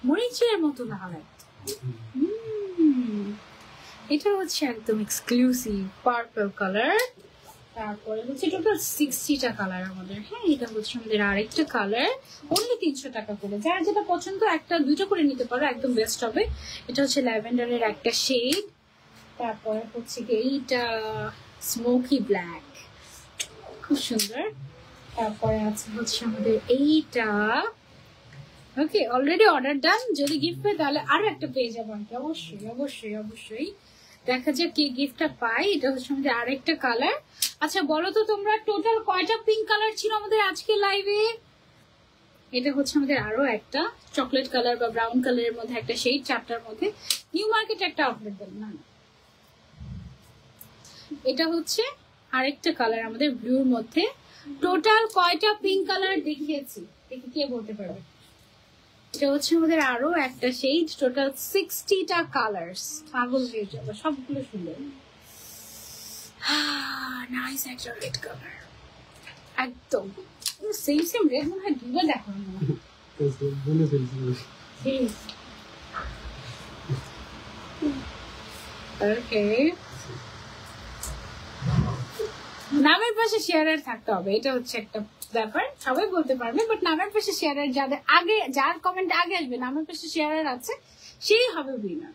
মরিচের মতো লাল। এটা হচ্ছে একদম এক্সক্লুসিভ পার্পল কালার। তারপরে হচ্ছে টোটাল 60টা কালার আমাদের। হ্যাঁ, এটা হচ্ছে আমাদের আরেকটা কালার, অনলি 300 টাকা করে। যার যেটা পছন্দ একটা দুইটা করে নিতে পারো, একদম বেস্ট হবে। এটা হচ্ছে ল্যাভেন্ডারের একটা শেড। তারপরে হচ্ছে কি এইটা স্মোকি ব্ল্যাক, খুব সুন্দর। তারপরে আছে হচ্ছে আমাদের এইটা। ওকে, অলরেডি অর্ডার ডান। যদি গিফট পাই তাহলে আরো একটা পেয়ে যাবো আমি, অবশ্যই অবশ্যই অবশ্যই। দেখা যাক কি গিফটটা পাই। এটা হচ্ছে আমাদের আরেকটা কালার। আচ্ছা বলো তো তোমরা, টোটাল কয়টা পিঙ্ক কালার ছিল আমাদের আজকে লাইভে? এটা হচ্ছে আমাদের আরো একটা চকলেট কালার বা ব্রাউন কালারের মধ্যে একটা শেড, 4টার মধ্যে। নিউ মার্কেটে একটা আউটলেট দেন না, এটা হচ্ছে আরেকটা কালার আমাদের ব্লুর মধ্যে। টোটাল কয়টা পিঙ্ক কালার দেখিয়েছি দেখি কে বলতে পারবে? এটা হচ্ছে আমাদের আরো একটা শেড, টোটাল 60টা কালার্স। পাগল হয়ে যাবে, সবগুলো সুন্দর। নাইস একটা রেড কালার, একদম সেম সেম রেড, মনে হয় দুবার দেখা হয় না। ওকে, নামের পাশে শেয়ারার থাকতে হবে, এটা হচ্ছে একটা ব্যাপার। সবাই বলতে পারবে, বাট নামের পাশে শেয়ারার, যাদের আগে, যার কমেন্ট আগে আসবে নামের পাশে শেয়ারার আছে, সেই হবে উইনার।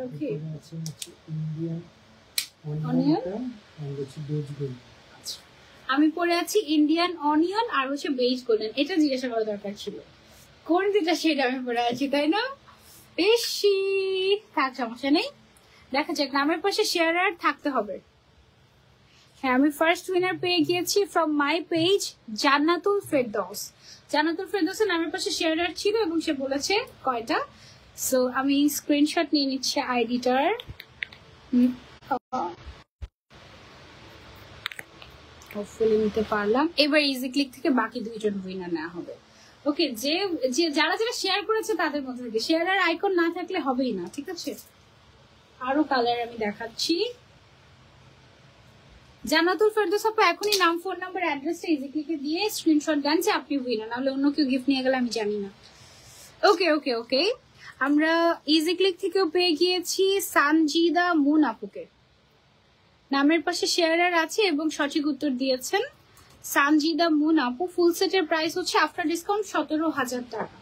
ওকে, আমি পরে আছি ইন্ডিয়ান অনিয়ন আর হচ্ছে বেজ গোল্ডেন। এটা জিজ্ঞাসা করা দরকার ছিল, কোন দুটা শেড আমি পরে আছি, তাই না? বেশি থাক, সমস্যা নেই, দেখা যাক। নামের পাশে শেয়ারার থাকতে হবে। হ্যাঁ, আমি ফার্স্ট উইনার পেয়ে গিয়েছি from my page, Jannatul Ferdous. জান্নাতুল ফেরদৌসের নামের পাশে শেয়ারার ছিল এবং সে বলেছে কয়টা। সো আমি স্ক্রিনশট নিয়ে নিচ্ছি আইডিটার। হোপফুলি নিতে পারলাম। এবার ইজি ক্লিক থেকে বাকি 2জন উইনার নেওয়া হবে। ওকে, যে যারা যারা শেয়ার করেছে তাদের মধ্যে থেকে, শেয়ারের আইকন না থাকলে হবেই না, ঠিক আছে? আরো কালার আমি দেখাচ্ছি। জান্নাতুল ফেরদৌস আপু এখনই নাম, ফোন নাম্বার, অ্যাড্রেসটা ইজি ক্লিকে দিয়ে স্ক্রিনশট দেন যে আপনি উইনার, নাহলে অন্য কেউ গিফট নিয়ে গেলে আমি জানি না। ওকে ওকে ওকে, আমরা ইজি ক্লিক থেকেও পেয়ে গিয়েছি সানজিদা মুন আপুকে। নামের পাশে শেয়ারার আছে এবং সঠিক উত্তর দিয়েছেন সানজিদা মুন আপু। ফুল সেটের প্রাইস হচ্ছে আফটার ডিসকাউন্ট 17,000 টাকা।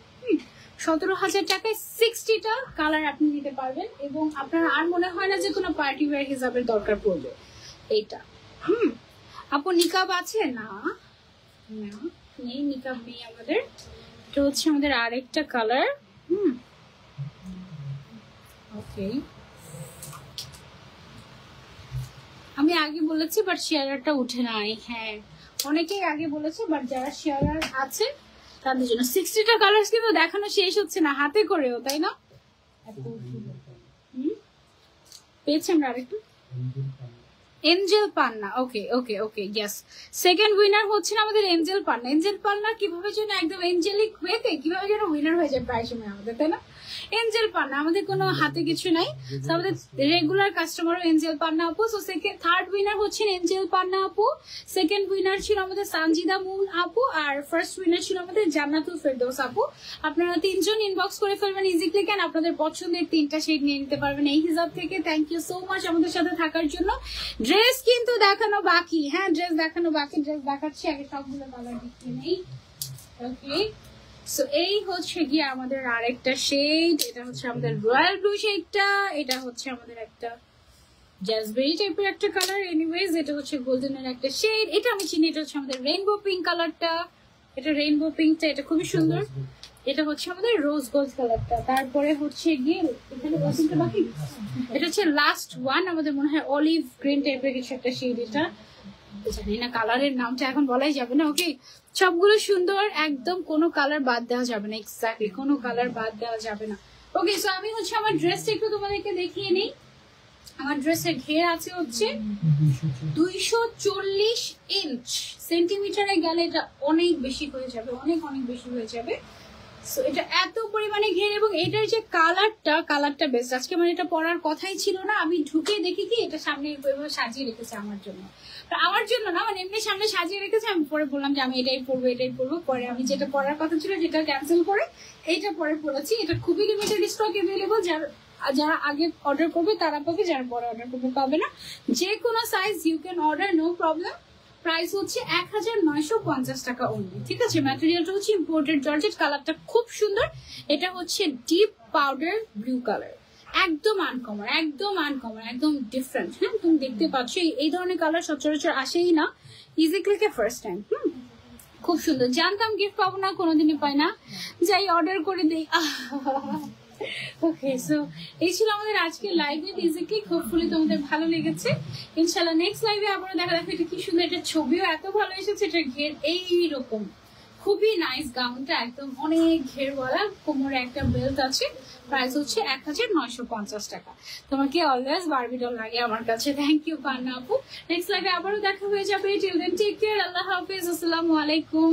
17,000 টাকায় 60টা কালার আপনি নিতে পারবেন এবং আপনার আর মনে হয় না যে কোনো পার্টি ওয়্যার হিসাবের দরকার পড়বে এইটা। আপু নিকাব আছে? না নেই, নিকাব নেই আমাদের। এটা হচ্ছে আমাদের আরেকটা কালার। ওকে, আমি আগে বলেছি বাট শেয়ারটা উঠে নাই। হ্যাঁ, অনেকেই আগে বলেছে, বাট যারা শেয়ার আছে তাদের জন্য 60টা কালার কিন্তু দেখানো শেষ হচ্ছে না, হাতে করেও, তাই না? পেয়েছি আমরা আরেকটু এঞ্জেল পান্না। ওকে ওকে ওকে, ইয়েস, সেকেন্ড উইনার হচ্ছে আমাদের এঞ্জেল পান্না। এঞ্জেল পান্না কিভাবে যেন একদম এঞ্জেলিক হয়েতে কিভাবে যেন উইনার হয়ে যায় প্রায় সময় আমাদের, তাই না? এঞ্জেল পান্না, আমাদের কোনো হাতে কিছু নাই, আমাদের রেগুলার কাস্টমার এঞ্জেল পান্না আপু। সো সেকেন্ড, থার্ড উইনার হচ্ছেন এঞ্জেল পান্না আপু, সেকেন্ড উইনার ছিল আমাদের সানজিদা মুন আপু, আর ফার্স্ট উইনার ছিল আমাদের জান্নাতুল ফেরদৌস আপু। আপনারা 3জন ইনবক্স করে ফেলবেন ইজি ক্লিক, এন্ড আপনাদের পছন্দের 3টা শেড নিয়ে নিতে পারবেন এই হিসাব থেকে। থ্যাংক ইউ সো মাচ আমাদের সাথে থাকার জন্য। ড্রেস কিন্তু দেখানো বাকি, হ্যাঁ ড্রেস দেখানো বাকি, ড্রেস দেখাচ্ছি আগে, সবগুলো কালার দেখতে নেই। ওকে, সো এই হচ্ছে গিয়ে আমাদের আরেকটা শেড, এটা হচ্ছে আমাদের রয়্যাল ব্লু শেডটা, এটা হচ্ছে আমাদের একটা জ্যাসবেরি টাইপের একটা কালার। এনিওয়েজ, এটা হচ্ছে গোল্ডেনের একটা শেড, এটা আমি চিনি, এটা হচ্ছে আমাদের রেইনবো পিঙ্ক কালারটা। এটা রেইনবো পিঙ্কটা, এটা খুবই সুন্দর। এটা হচ্ছে আমাদের রোজ গোল্ড কালারটা। তারপরে হচ্ছে গিয়ে এখানে বাকি, এটা হচ্ছে লাস্ট ওয়ান, আমাদের মনে হয় অলিভ গ্রিন টাইপের কিছু একটা শেড। এটা জানি না কালারের নামটা এখন বলাই যাবে না। ওকে, সবগুলো সুন্দর, একদম কোনো কালার বাদ দেওয়া যাবে না, এক্স্যাক্টলি কোনো কালার বাদ দেওয়া যাবে না। ওকে, সো আমি হচ্ছে আমার ড্রেসটা একটু তোমাদেরকে দেখিয়ে নিই। আমার ড্রেসের ঘের আছে হচ্ছে 240 ইঞ্চ, সেন্টিমিটারে গেলে এটা অনেক বেশি হয়ে যাবে, অনেক অনেক বেশি হয়ে যাবে। সো এটা এত পরিমাণে ঘের, এবং এটার যে কালারটা বেস্ট। আজকে মানে এটা পরার কথাই ছিল না, আমি ঢুকে দেখি কি এটা সামনে সাজিয়ে রেখেছে আমার জন্য। আমার জন্য না, মানে এমনি সামনে সাজিয়ে রেখেছে। আমি পরে বললাম যে আমি এটাই পরবো। পরে আমি যেটা পরার কথা ছিল যেটা ক্যান্সেল করে এইটা পরে পরেছি। এটা খুবই লিমিটেড স্টক অ্যাভেলেবল, যারা আগে অর্ডার করবে তারা পাবে, যারা পরে অর্ডার করবে পাবে না। যে কোনো size you can order, no problem. Price হচ্ছে 1950 টাকা অনলি, ঠিক আছে? ম্যাটেরিয়ালটা হচ্ছে ইম্পোর্টেড জর্জেট, কালারটা খুব সুন্দর। এটা হচ্ছে ডিপ পাউডার ব্লু কালার, একদম আনকমন, একদম ডিফারেন্ট। হ্যাঁ, তুমি দেখতে পাচ্ছ এই ধরনের কালার সচরাচর আসেই না, ইজি ক্লিকে ফার্স্ট টাইম। খুব সুন্দর, জানতাম গিফট পাবো না, কোনোদিনই পাই না, যাই অর্ডার করে দিই। ওকে, সো এই ছিল আমাদের আজকের লাইভে ইজি ক্লিক। হোপফুলি তোমাদের ভালো লেগেছে। ইনশাআল্লাহ নেক্সট লাইভে আবারও দেখা যাবে। এটা কি সুন্দর, এটা ছবিও এত ভালো এসেছে, এটা ঘের এইরকম খুবই নাইস গাউনটা, একদম অনেক ঘেরওয়ালা, কোমরে একটা বেল্ট আছে, প্রাইস হচ্ছে 1950 টাকা। তোমাকে অলওয়েজ বারবি ডল লাগে আমার কাছে। থ্যাংক ইউ পান্না আপু। নেক্সট লাইভে আবারও দেখা হয়ে যাবে। টিল দেন টেক কেয়ার, আল্লাহ হাফেজ, আসসালামু আলাইকুম।